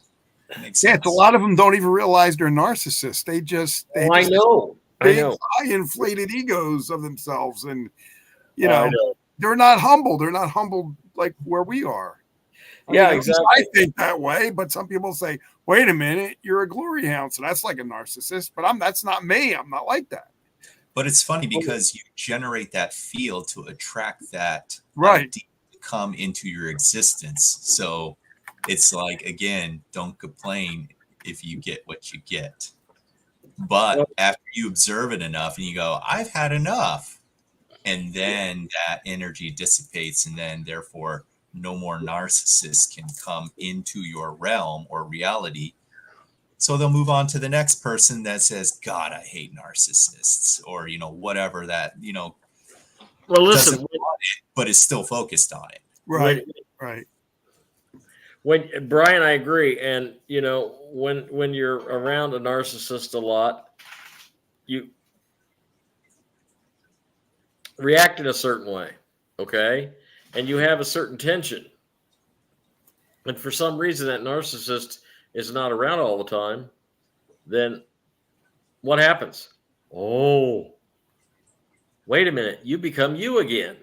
It's a lot of them don't even realize they're narcissists. They just I know high inflated egos of themselves, and know. they're not humble. They're not humble like where we are. Exactly. I think that way, but some people say, "Wait a minute, you're a glory hound, so that's like a narcissist." But that's not me. I'm not like that. But it's funny because you generate that field to attract that right idea to come into your existence. So it's like, again, don't complain if you get what you get. But after you observe it enough and you go, I've had enough, and then that energy dissipates, and then therefore no more narcissists can come into your realm or reality. So they'll move on to the next person that says, God, I hate narcissists, or, whatever that, well, listen, want it, but is still focused on it. Right. When Brian, I agree. And, when you're around a narcissist a lot, you react in a certain way. Okay. And you have a certain tension. And for some reason that narcissist is not around all the time, then what happens? Oh, wait a minute. You become you again.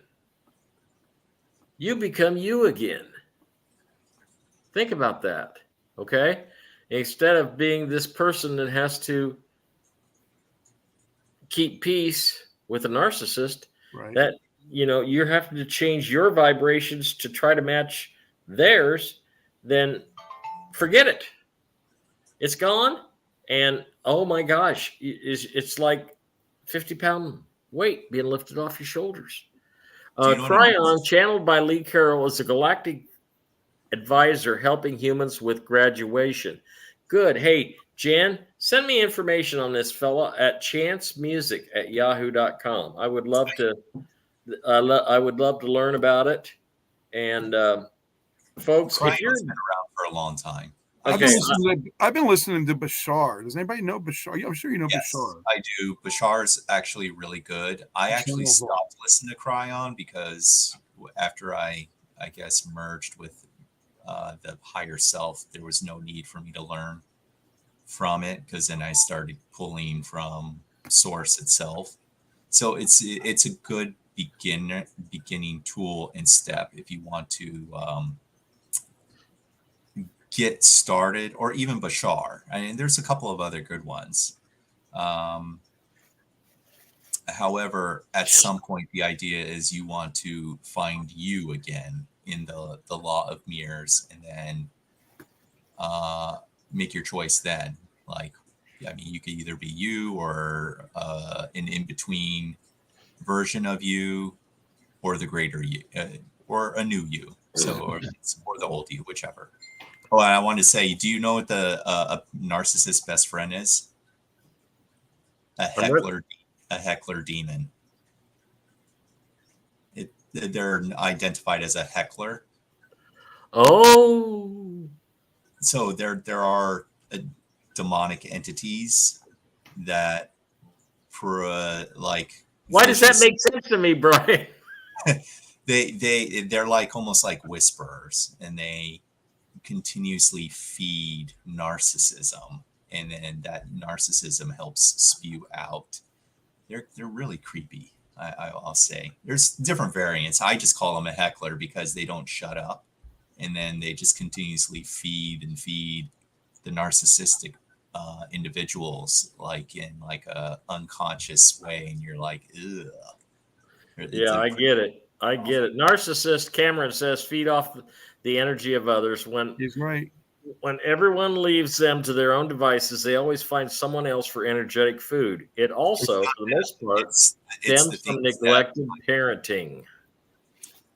Think about that. Okay. Instead of being this person that has to keep peace with a narcissist, that, you're having to change your vibrations to try to match theirs, then forget it. It's gone. And oh my gosh, it's like 50-pound weight being lifted off your shoulders. Cryon, channeled by Lee Carroll, is a galactic advisor helping humans with graduation. Good. Hey, Jen, send me information on this fella at chancemusic@yahoo.com. I would love to learn about it. And folks, Cryo's been around for a long time. Okay. I've been listening to Bashar. Does anybody know Bashar? I'm sure you know Bashar. I do. Bashar's actually really good. I actually stopped listening to Cryon because after I guess merged with the higher self, there was no need for me to learn from it, because then I started pulling from source itself. So it's a good beginning tool and step if you want to get started, or even Bashar. I mean, there's a couple of other good ones. However, at some point, the idea is you want to find you again in the law of mirrors, and then make your choice then. Like, I mean, you could either be you, or an in-between version of you, or the greater you, or a new you. So, or the old you, whichever. Oh, and I wanted to say, do you know what a narcissist's best friend is? A heckler demon. They're identified as a heckler, Oh, So there are demonic entities that like why does that vicious- make sense to me, Brian? they're like almost like whisperers, and they continuously feed narcissism, and then that narcissism helps spew out. They're really creepy. I'll say there's different variants. I just call them a heckler because they don't shut up, and then they just continuously feed and feed the narcissistic individuals, like in like a unconscious way, and you're like, ugh. Yeah, I get it. I get it. Narcissist Cameron says feed off the energy of others. He's right. When everyone leaves them to their own devices, they always find someone else for energetic food. It also, for the most part, it's stems from neglected parenting.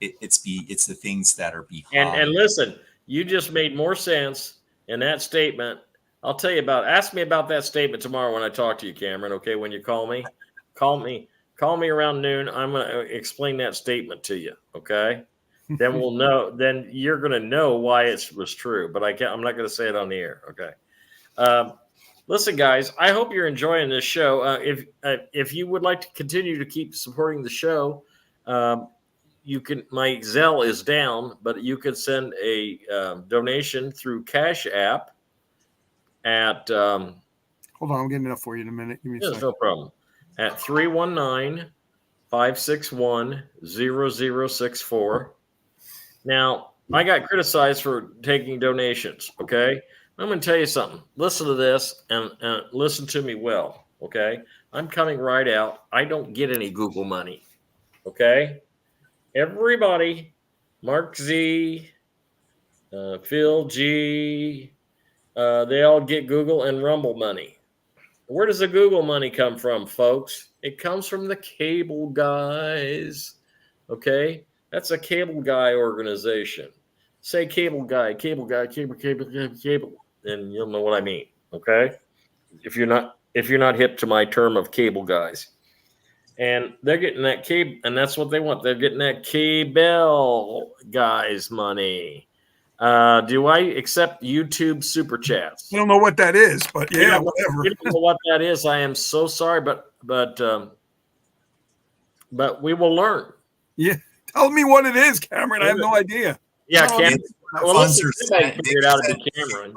It's the things that are And behind. listen, you just made more sense in that statement. I'll tell you ask me about that statement tomorrow when I talk to you, Cameron. Okay, when you call me around noon. I'm going to explain that statement to you. Okay, then we'll know. Then you're going to know why it was true. But I'm not going to say it on the air. Okay. Listen, guys, I hope you're enjoying this show. If you would like to continue to keep supporting the show, you can. My Zelle is down, but you can send a donation through Cash App at. Hold on, I'm getting enough for you in a minute. Give me a There's second. no problem. At 319-561-0064. Now, I got criticized for taking donations, okay? I'm going to tell you something. Listen to this and listen to me well, okay? I'm coming right out. I don't get any Google money, okay? Everybody, Mark Z, Phil G, they all get Google and Rumble money. Where does the Google money come from, folks? It comes from the cable guys. Okay? That's a cable guy organization. Say cable guy, cable, and you'll know what I mean. Okay? If you're not hip to my term of cable guys. And they're getting that cable, and that's what they want. They're getting that cable guys money. Do I accept YouTube super chats? I don't know what that is, but yeah, whatever. You don't know what that is. I am so sorry, but we will learn. Yeah, tell me what it is, Cameron. I have no idea. Yeah, Cameron. Well, let's figure it out to Cameron.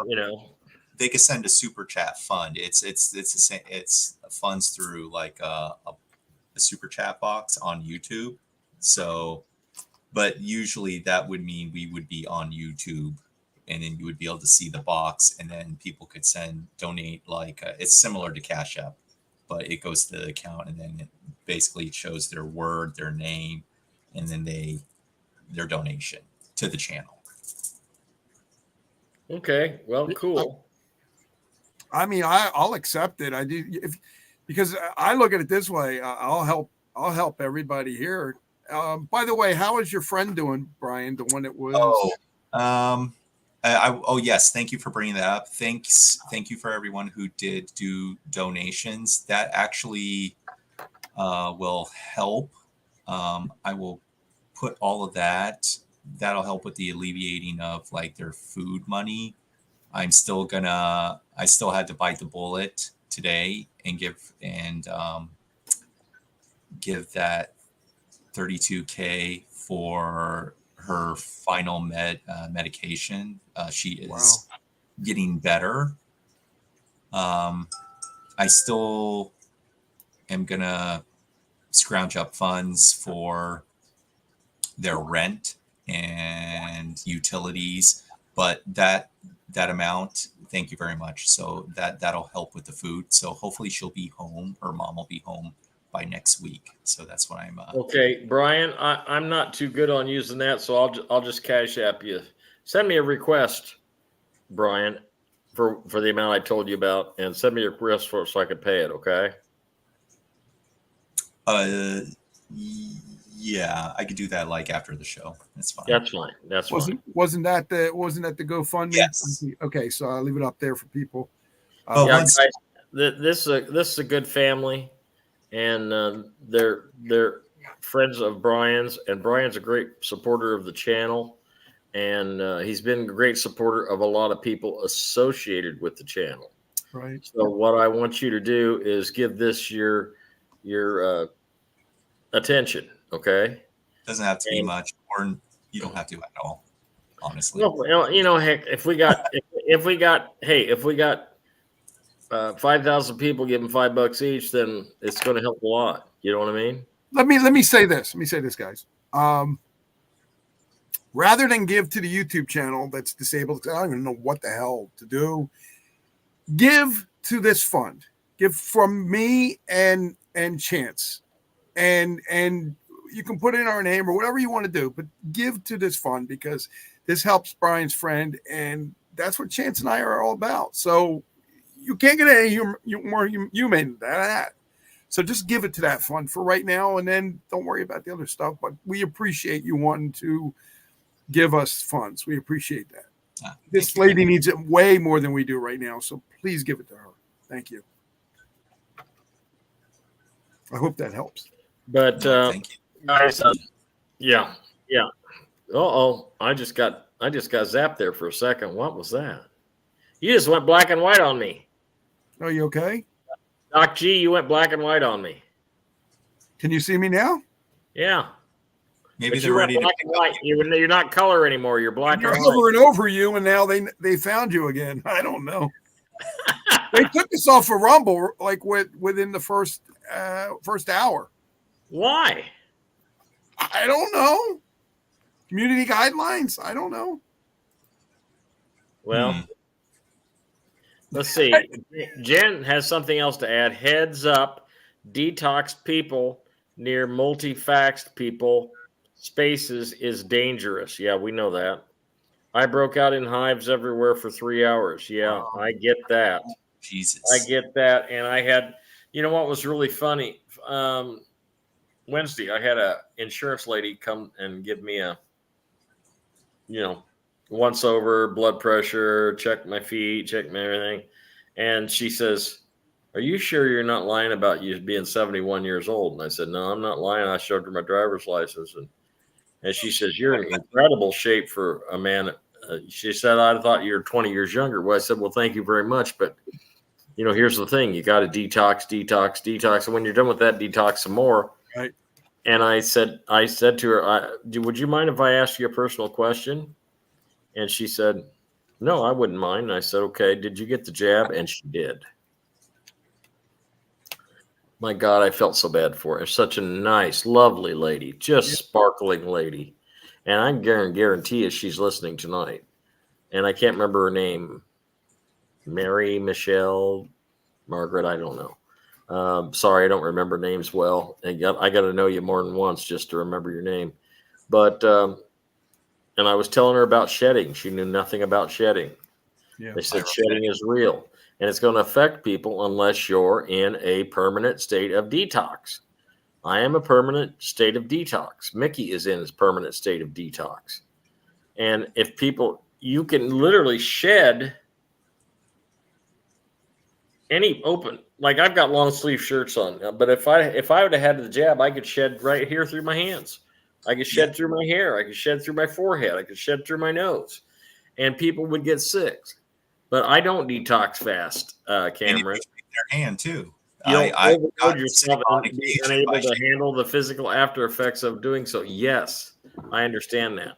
They could send a super chat fund. It's the same. It's funds through like a super chat box on YouTube. So, but usually that would mean we would be on YouTube, and then you would be able to see the box, and then people could donate like it's similar to Cash App, but it goes to the account, and then it basically shows their word, their name, and then their donation to the channel. Okay, well, cool. I mean, I'll accept it. I do because I look at it this way. I'll help everybody here. By the way, how is your friend doing, Brian? The one that was. Oh, yes. Thank you for bringing that up. Thank you for everyone who did do donations. That actually will help. I will put all of that. That'll help with the alleviating of like their food money. I still had to bite the bullet today and give that $32,000 for her final medication. She is getting better. I still am gonna scrounge up funds for their rent and utilities, but that amount, thank you very much. So that'll help with the food. So hopefully she'll be home, her mom will be home by next week. So that's what I'm okay, Brian, I'm not too good on using that, so I'll just Cash App you. Send me a request, Brian, for the amount I told you about, and send me a request for it so I can pay it, okay? Yeah, I could do that like after the show. That's fine. That's fine. Wasn't that the GoFundMe? Yes. Okay, so I'll leave it up there for people. Guys, this is a good family, and they're friends of Brian's, and Brian's a great supporter of the channel. and he's been a great supporter of a lot of people associated with the channel. Right. So what I want you to do is give this your attention, okay? Doesn't have to be And much, or you don't have to at all, honestly. well, heck, if we got 5,000 people giving $5 each, then it's going to help a lot. You know what I mean? Let me say this. Let me say this, guys. Rather than give to the YouTube channel that's disabled, I don't even know what the hell to do. Give to this fund. Give from me and Chance, and you can put in our name or whatever you want to do, but give to this fund because this helps Brian's friend, and that's what Chance and I are all about. So you can't get any more human than that. So just give it to that fund for right now, and then don't worry about the other stuff. But we appreciate you wanting to give us funds. We appreciate that. This lady needs it way more than we do right now, so please give it to her. Thank you. I hope that helps. But Thank you. guys, yeah. I just got zapped there for a second. What was that? You just went black and white on me. Are you okay? Docg, you went black and white on me. Can you see me now? Yeah. Maybe But they're you went ready to black and white. You're not color anymore. You're black You're and white. over and over you, and now they found you again. I don't know. They took us off a Rumble like within the first hour. Why? I don't know. Community guidelines. I don't know. Well, let's see. Jen has something else to add. Heads up, detoxed people near multi-faxed people spaces is dangerous. Yeah, we know that. I broke out in hives everywhere for 3 hours. Yeah, I get that. Jesus. I get that. And I had, you know what was really funny? Wednesday, I had a insurance lady come and give me a, once over, blood pressure, check my feet, check my everything. And she says, "Are you sure you're not lying about you being 71 years old?" And I said, "No, I'm not lying." I showed her my driver's license. And she says, "You're in incredible shape for a man." She said, "I thought you were 20 years younger." Well, I said, "Well, thank you very much. But, here's the thing. You got to detox. And when you're done with that, detox some more." Right. And I said to her, "Would you mind if I asked you a personal question?" And she said, "No, I wouldn't mind." And I said, "Okay, did you get the jab?" And she did. My God, I felt so bad for her. Such a nice, lovely lady, just sparkling lady. And I guarantee you she's listening tonight. And I can't remember her name. Mary, Michelle, Margaret, I don't know. Sorry, I don't remember names well. I got to know you more than once just to remember your name. But, and I was telling her about shedding. She knew nothing about shedding. Yeah. They said shedding is real. And it's going to affect people unless you're in a permanent state of detox. I am a permanent state of detox. Mickey is in his permanent state of detox. And if people, you can literally shed any open, like I've got long sleeve shirts on, but if I would have had the jab, I could shed right here through my hands. I could shed through my hair. I could shed through my forehead. I could shed through my nose, and people would get sick. But I don't detox fast, Cameron. Their hand too. You don't overload yourself and be unable to handle the physical after effects of doing so. Yes, I understand that.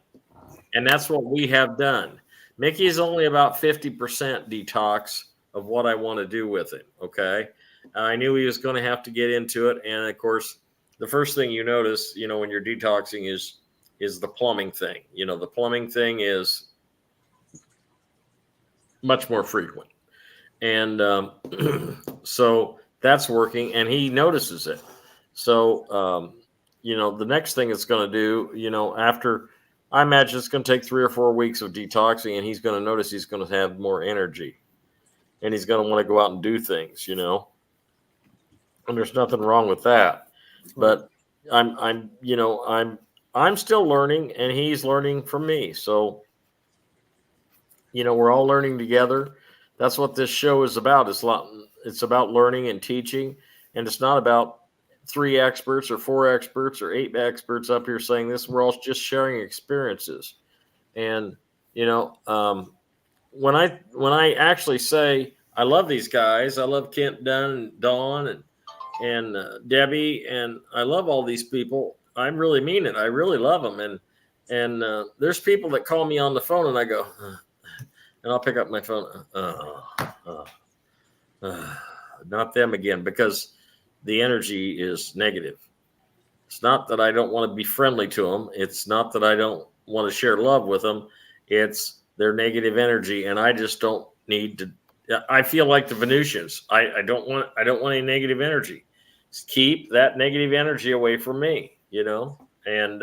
And that's what we have done. Mickey is only about 50% detox of what I want to do with him. Okay. I knew he was going to have to get into it. And of course, the first thing you notice, when you're detoxing is the plumbing thing. The plumbing thing is much more frequent. And so that's working, and he notices it. So, the next thing it's going to do, after, I imagine it's going to take 3 or 4 weeks of detoxing, and he's going to notice he's going to have more energy, and he's going to want to go out and do things, and there's nothing wrong with that. But I'm still learning, and he's learning from me. So, we're all learning together. That's what this show is about. It's about learning and teaching, and it's not about 3 experts or 4 experts or 8 experts up here saying this. We're all just sharing experiences. And you know, when I actually say I love these guys, I love Kent Dunn and Dawn and Debbie, and I love all these people. I really mean it. I really love them. And there's people that call me on the phone, and I go, and I'll pick up my phone. Not them again, because the energy is negative. It's not that I don't want to be friendly to them. It's not that I don't want to share love with them. It's their negative energy, and I just don't need to. I feel like the Venusians. I don't want any negative energy. Just keep that negative energy away from me, you know. And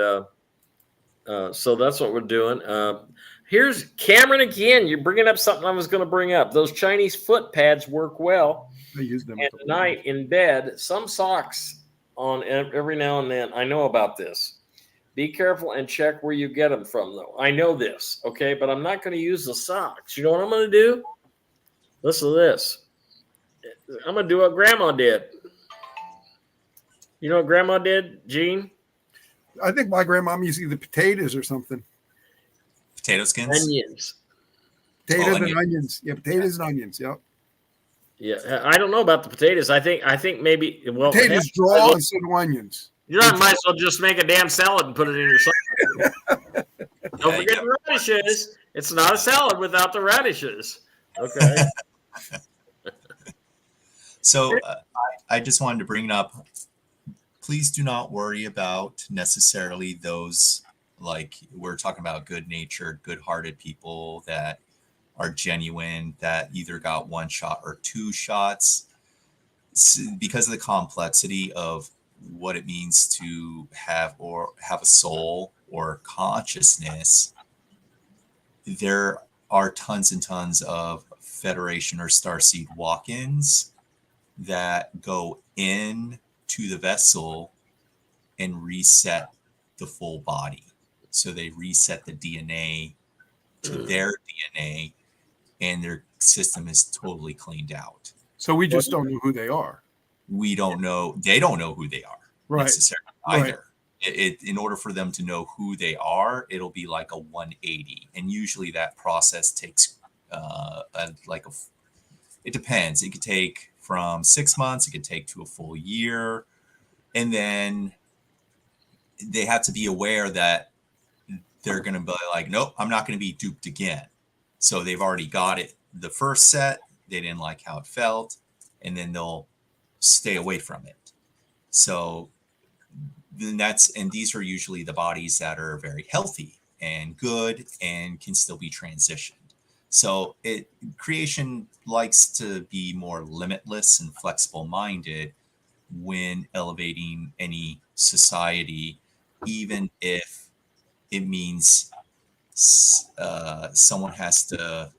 so that's what we're doing. Here's Cameron again. You're bringing up something I was going to bring up. Those Chinese foot pads work well. I use them At night in bed. Some socks on every now and then. I know about this. Be careful and check where you get them from, though. I know this, okay, but I'm not going to use the socks. You know what I'm going to do? Listen to this. I'm going to do what Grandma did. You know what Grandma did, Gene? I think my grandmom used either potatoes or something. Potato skins? Onions. Potatoes and onions. Yeah, potatoes and onions. Yep. Yeah, I don't know about the potatoes. I think maybe potatoes draw instead of onions. You might as well just make a damn salad and put it in your salad. Don't forget the radishes. It's not a salad without the radishes. Okay. So I just wanted to bring it up. Please do not worry about necessarily those, like we're talking about good-natured, good-hearted people that are genuine, that either got one shot or two shots. Because of the complexity of what it means to have a soul or consciousness, there are tons and tons of Federation or Starseed walk-ins that go in to the vessel and reset the full body. So they reset the DNA to their DNA, and their system is totally cleaned out. So we just don't know who they are. We don't know. They don't know who they are necessarily either. Right. In order for them to know who they are, it'll be like a 180, and usually that process takes it depends. It could take from 6 months. It could take to a full year. And then they have to be aware that they're going to be like, nope, I'm not going to be duped again. So they've already got it the first set. They didn't like how it felt. And then they'll stay away from it. So then these are usually the bodies that are very healthy and good and can still be transitioned. So creation likes to be more limitless and flexible minded when elevating any society, even if it means someone has to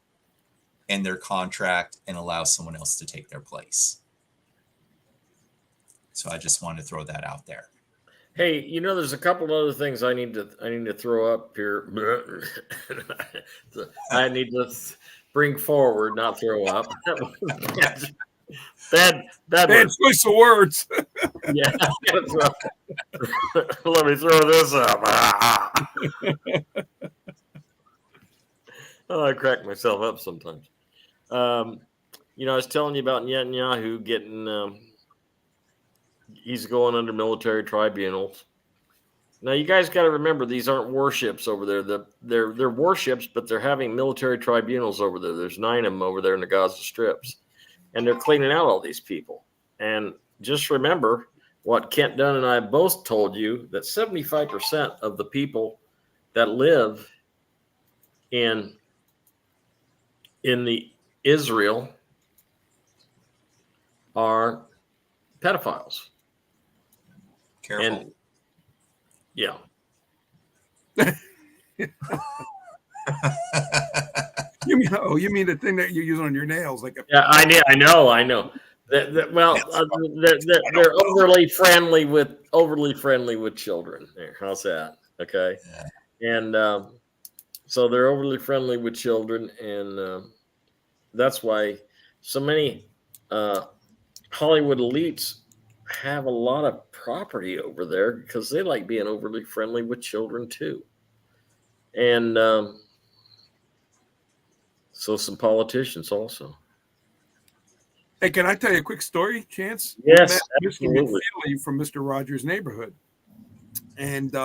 end their contract and allow someone else to take their place. So I just wanted to throw that out there. Hey, there's a couple other things I need to throw up here. I need to bring forward, not throw up. Bad choice of words. Yeah. Let me throw this up. I crack myself up sometimes. I was telling you about Netanyahu getting he's going under military tribunals. Now, you guys got to remember, these aren't warships over there. They're warships, but they're having military tribunals over there. There's 9 of them over there in the Gaza Strips. And they're cleaning out all these people. And just remember what Kent Dunn and I both told you, that 75% of the people that live in the Israel are pedophiles. Careful. And yeah. You mean the thing that you use on your nails, like yeah, I know. Well, they're overly friendly with children. There, how's that? Okay, yeah. And so they're overly friendly with children, and that's why so many Hollywood elites have a lot of property over there, because they like being overly friendly with children too. And so some politicians also. Hey, can I tell you a quick story, Chance? Yes, We met Mr. absolutely. McFeely from Mr. Rogers' neighborhood. And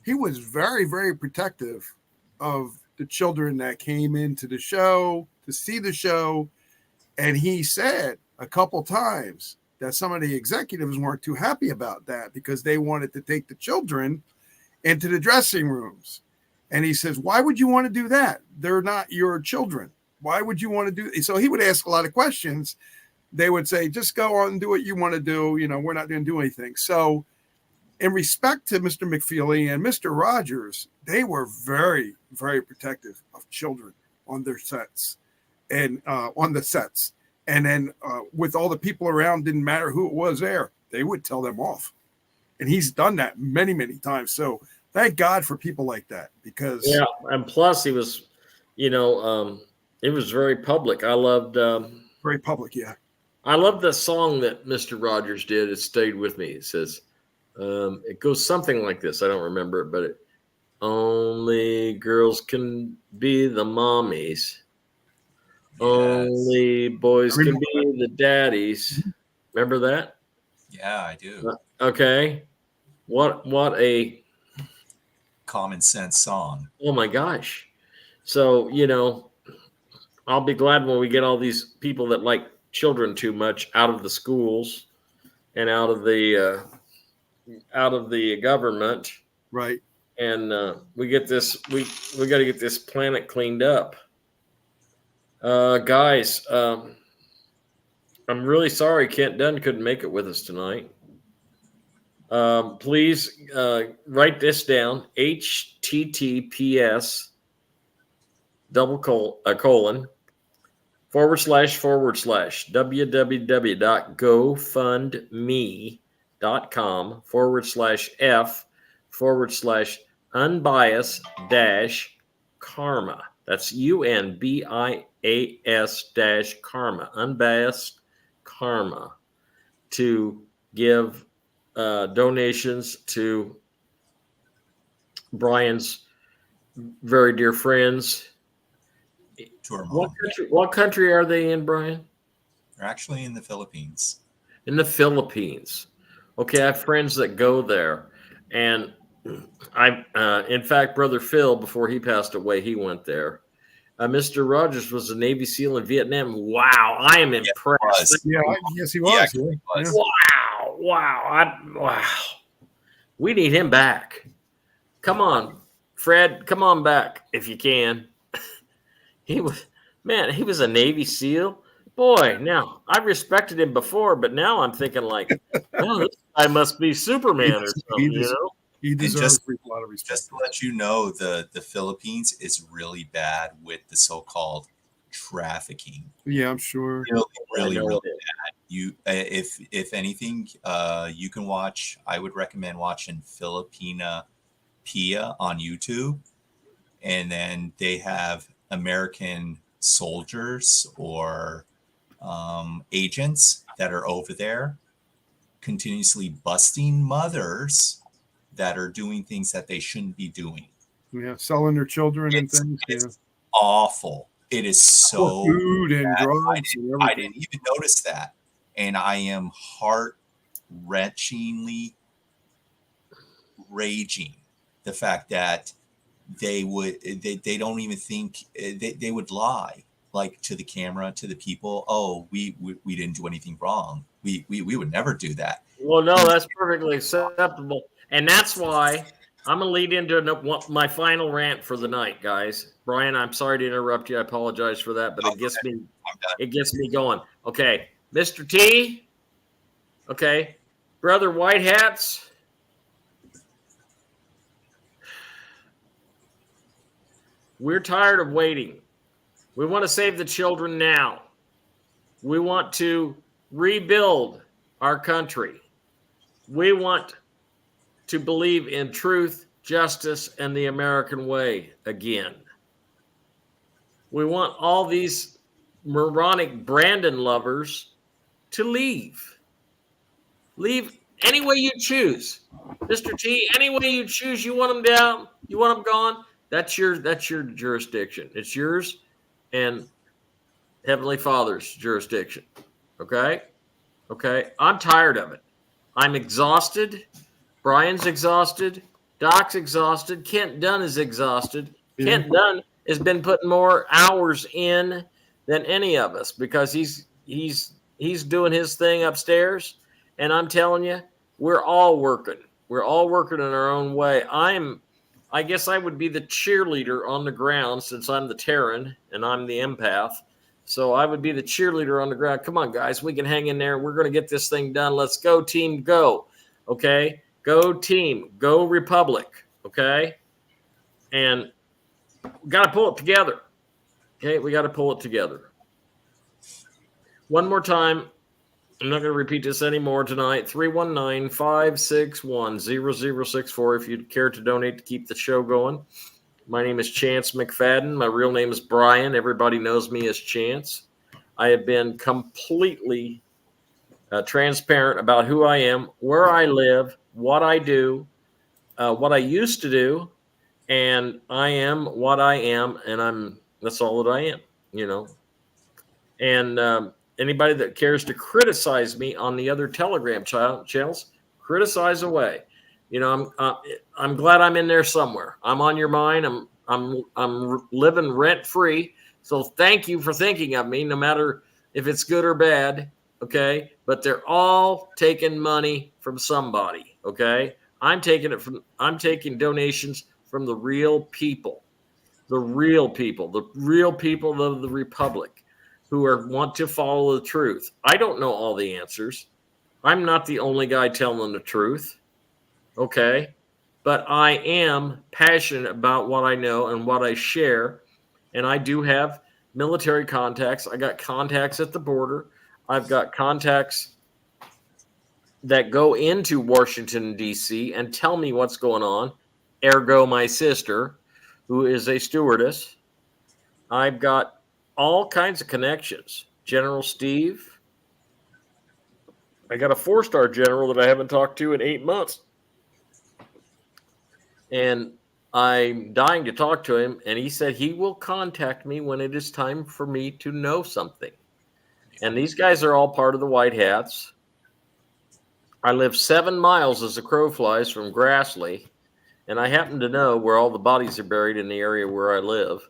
he was very, very protective of the children that came into the show to see the show. And he said a couple times that some of the executives weren't too happy about that because they wanted to take the children into the dressing rooms. And he says, why would you want to do that? They're not your children. Why would you want to do? So he would ask a lot of questions. They would say, just go on and do what you want to do. You know, we're not going to do anything. So in respect to Mr. McFeely and Mr. Rogers, they were very, very protective of children on their sets and on the sets. And then with all the people around, didn't matter who it was there, they would tell them off. And he's done that many, many times. So thank God for people like that, because Yeah, and plus he was, it was very public. I loved very public. Yeah. I love the song that Mr. Rogers did. It stayed with me. It says, it goes something like this. I don't remember it, but only girls can be the mommies. Yes. Only boys can be the daddies. Remember that? Yeah, I do. Okay. What a common sense song. Oh my gosh. So, I'll be glad when we get all these people that like children too much out of the schools and out of the government. Right. And we get this, we got to get this planet cleaned up. Guys, I'm really sorry Kent Dunn couldn't make it with us tonight. Please write this down: https www.gofundme.com/f/unbiased-karma. That's UNBIAS-karma, unbiased karma, to give donations to Brian's very dear friends. To our mom. What country are they in, Brian? They're actually in the Philippines. In the Philippines. Okay, I have friends that go there. And in fact, Brother Phil, before he passed away, he went there. Mr. Rogers was a Navy SEAL in Vietnam. Wow, I am impressed. Yes, he was. Yeah. Wow. We need him back. Come on, Fred, come on back if you can. He was a Navy SEAL. Boy, now I've respected him before, but now I'm thinking like, oh, this guy must be Superman or something, He deserves a lot of respect. Just to let you know, the Philippines is really bad with the so-called trafficking. Yeah, I'm sure. Really bad. You, if anything, you can watch. I would recommend watching Filipina Pia on YouTube, and then they have American soldiers or agents that are over there continuously busting mothers that are doing things that they shouldn't be doing. Yeah, selling their children and things. It's awful. It is so food and drugs. I didn't even notice that, and I am heart-wrenchingly raging the fact that they don't even think they would lie, like, to the camera, to the people. Oh, we didn't do anything wrong. We would never do that. Well, no, that's perfectly acceptable. And that's why I'm going to lead into my final rant for the night, guys. Brian, I'm sorry to interrupt you. I apologize for that, but it gets me going. Okay, Mr. T. Okay, Brother White Hats. We're tired of waiting. We want to save the children now. We want to rebuild our country. We want to believe in truth, justice, and the American way again. We want all these moronic Brandon lovers to leave. Leave any way you choose. Mr. T, any way you choose, you want them down, you want them gone, That's your jurisdiction. It's yours and Heavenly Father's jurisdiction. Okay? Okay? I'm tired of it. I'm exhausted. Brian's exhausted. Doc's exhausted. Kent Dunn is exhausted. Yeah. Kent Dunn has been putting more hours in than any of us because he's doing his thing upstairs. And I'm telling you, we're all working. We're all working in our own way. I guess I would be the cheerleader on the ground since I'm the Terran and I'm the empath. So I would be the cheerleader on the ground. Come on, guys, we can hang in there. We're going to get this thing done. Let's go, team, go. Okay? Go, team. Go, Republic. Okay? And we got to pull it together. Okay? We got to pull it together. One more time. I'm not going to repeat this anymore tonight. 319-561-0064 if you'd care to donate to keep the show going. My name is Chance McFadden. My real name is Brian. Everybody knows me as Chance. I have been completely transparent about who I am, where I live, what I do, what I used to do, and I am what I am, and that's all that I am, you know. And anybody that cares to criticize me on the other Telegram channels, criticize away. You know, I'm glad I'm in there somewhere. I'm on your mind. I'm living rent free. So thank you for thinking of me, no matter if it's good or bad. Okay, but they're all taking money from somebody. Okay, I'm taking donations from the real people, the real people of the Republic who want to follow the truth. I don't know all the answers. I'm not the only guy telling the truth. Okay, but I am passionate about what I know and what I share, and I do have military contacts. I got contacts at the border. I've got contacts that go into Washington, D.C. and tell me what's going on, ergo my sister, who is a stewardess. I've got all kinds of connections. General Steve. I got a 4-star general that I haven't talked to in 8 months. And I'm dying to talk to him, and he said he will contact me when it is time for me to know something. And these guys are all part of the White Hats. I live 7 miles as the crow flies from Grassley, and I happen to know where all the bodies are buried in the area where I live.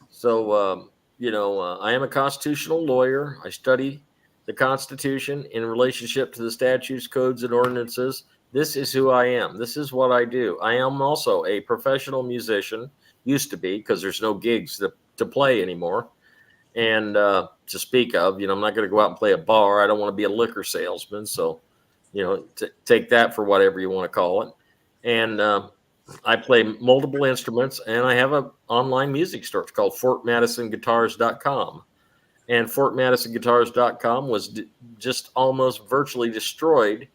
So, I am a constitutional lawyer. I study the Constitution in relationship to the statutes, codes, and ordinances. This is who I am. This is what I do. I am also a professional musician, used to be, because there's no gigs to play anymore. And to speak of, I'm not going to go out and play a bar. I don't want to be a liquor salesman. So, take that for whatever you want to call it. And I play multiple instruments, and I have an online music store. It's called FortMadisonGuitars.com. And FortMadisonGuitars.com was just almost virtually destroyed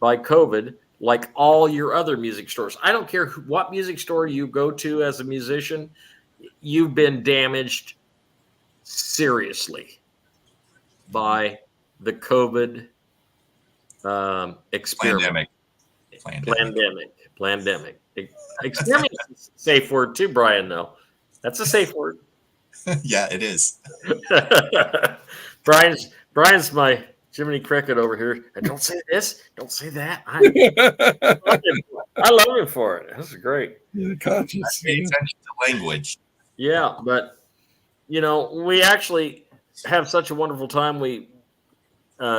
by COVID, like all your other music stores. I don't care what music store you go to as a musician, you've been damaged seriously by the COVID experiment. Pandemic. Experiment is a safe word too, Brian, though. That's a safe word. Yeah, it is. Brian's my Jiminy Cricket over here. And don't say this, don't say that. I love him for it. This is great. Conscious. Pay attention to language. Yeah, but we actually have such a wonderful time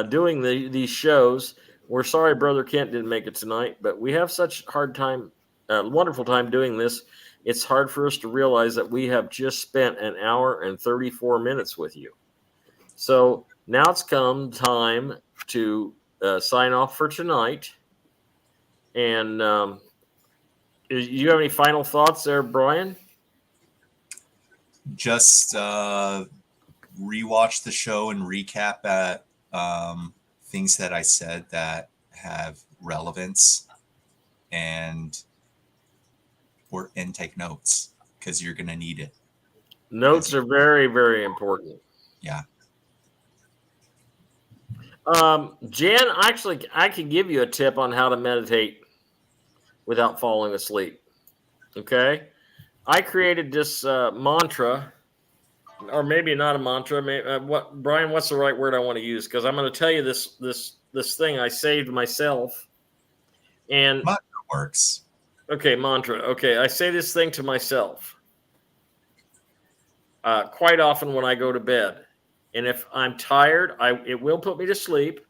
doing these shows. We're sorry Brother Kent didn't make it tonight, but we have such wonderful time doing this. It's hard for us to realize that we have just spent an hour and 34 minutes with you. So now it's come time to sign off for tonight. And do you have any final thoughts there, Brian? Just rewatch the show and recap at things that I said that have relevance, and take notes, because you're going to need it. Notes are very, very important. Yeah. Jen, actually, I can give you a tip on how to meditate without falling asleep. Okay. I created this mantra, or maybe not a mantra. Maybe, what, Brian? What's the right word I want to use? Because I'm going to tell you this thing I saved myself. And Mantra works. okay, mantra. Okay, I say this thing to myself quite often when I go to bed. And if I'm tired, it will put me to sleep.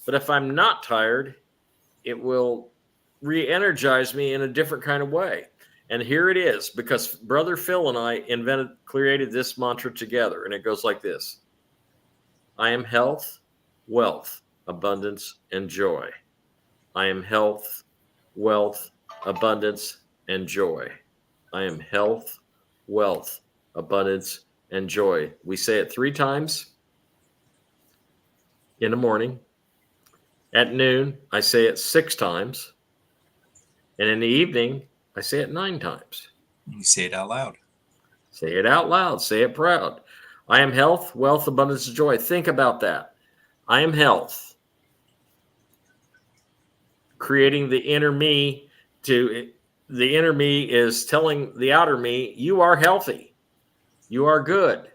But if I'm not tired, it will re-energize me in a different kind of way. And here it is, because Brother Phil and I created this mantra together, and it goes like this: I am health, wealth, abundance, and joy. I am health, wealth, abundance, and joy. I am health, wealth, abundance, and joy. We say it 3 times in the morning. At noon, I say it 6 times. And in the evening, I say it 9 times. You say it out loud. Say it out loud. Say it proud. I am health, wealth, abundance, and joy. Think about that. I am health. Creating the inner me the inner me is telling the outer me, you are healthy. You are good.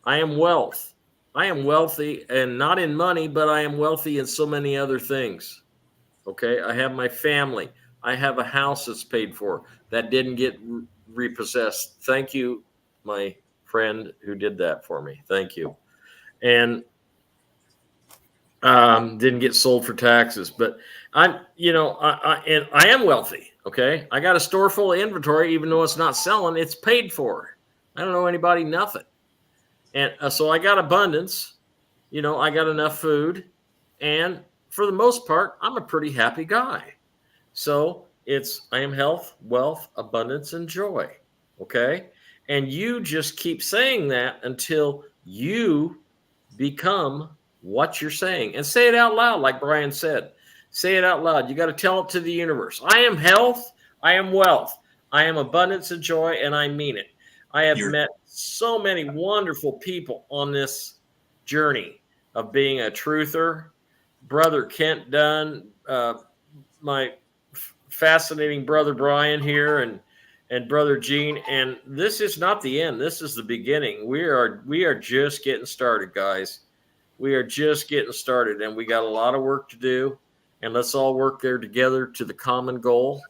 I am wealth. I am wealthy, and not in money, but I am wealthy in so many other things. Okay. I have my family. I have a house that's paid for that didn't get repossessed. Thank you, my friend who did that for me. Thank you. And didn't get sold for taxes, but I am wealthy. Okay. I got a store full of inventory, even though it's not selling, it's paid for. I don't owe anybody nothing. And so I got abundance, I got enough food, and for the most part, I'm a pretty happy guy. So I am health, wealth, abundance, and joy. Okay. And you just keep saying that until you become what you're saying, and say it out loud. Like Brian said, say it out loud. You got to tell it to the universe. I am health. I am wealth. I am abundance and joy. And I mean it. I have met so many wonderful people on this journey of being a truther. Brother Kent Dunn, my fascinating brother Brian here, and brother Gene. And this is not the end. This is the beginning. We are just getting started, guys. We are just getting started, and we got a lot of work to do. And let's all work there together to the common goal.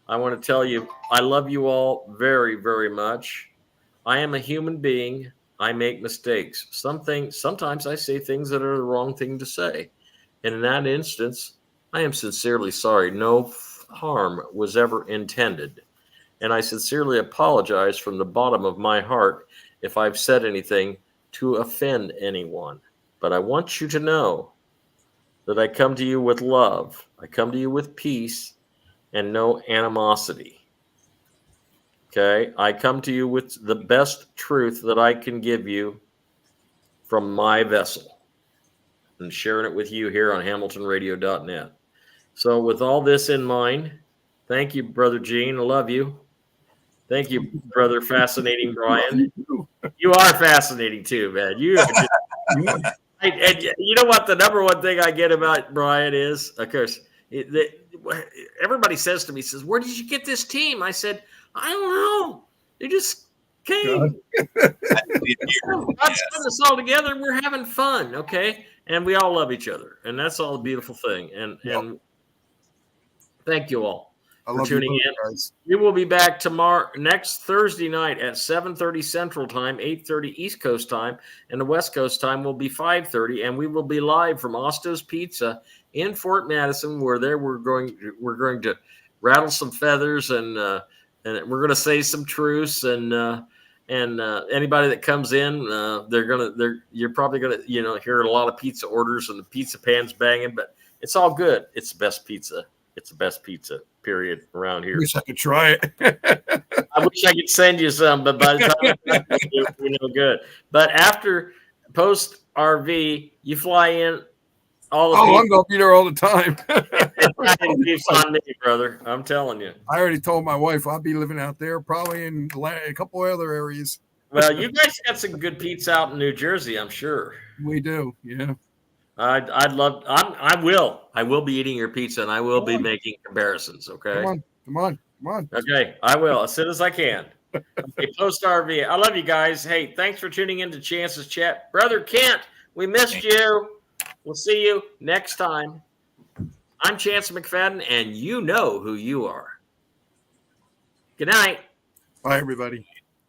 I want to tell you, I love you all very, very much. I am a human being. I make mistakes. Sometimes I say things that are the wrong thing to say. And in that instance, I am sincerely sorry. No harm was ever intended. And I sincerely apologize from the bottom of my heart if I've said anything to offend anyone. But I want you to know that I come to you with love. I come to you with peace and no animosity. Okay? I come to you with the best truth that I can give you from my vessel and sharing it with you here on HamiltonRadio.net. So with all this in mind, thank you, Brother Gene. I love you. Thank you, Brother Fascinating Brian. You are fascinating too, man. You are just, and you know what the number one thing I get about Brian is, of course, everybody says to me, where did you get this team? I said, I don't know. They just came. Let's put us all together. We're having fun, okay? And we all love each other. And that's all a beautiful thing. And thank you all for tuning in. Guys. We will be back next Thursday night at 7:30 Central Time, 8:30 East Coast Time, and the West Coast Time will be 5:30. And we will be live from Osto's Pizza in Fort Madison, where we're going to rattle some feathers and we're going to say some truths and anybody that comes in, you're probably gonna hear a lot of pizza orders and the pizza pans banging, but it's all good. It's the best pizza. It's the best pizza, period, around here. I wish I could try it. I wish I could send you some, but by the time you're no good. But after post RV, you fly in. I'm going to be there all the time. It's on me, brother. I'm telling you. I already told my wife I'll be living out there, probably in a couple other areas. Well, you guys got some good pizza out in New Jersey, I'm sure. We do, yeah. I will be eating your pizza, and I will be making comparisons. Okay. Come on. Come on. Okay, I will as soon as I can. Okay, Post RV. I love you guys. Hey, thanks for tuning in to Chance's Chat. Brother Kent, we missed you. We'll see you next time. I'm Chance McFadden, and you know who you are. Good night. Bye, everybody.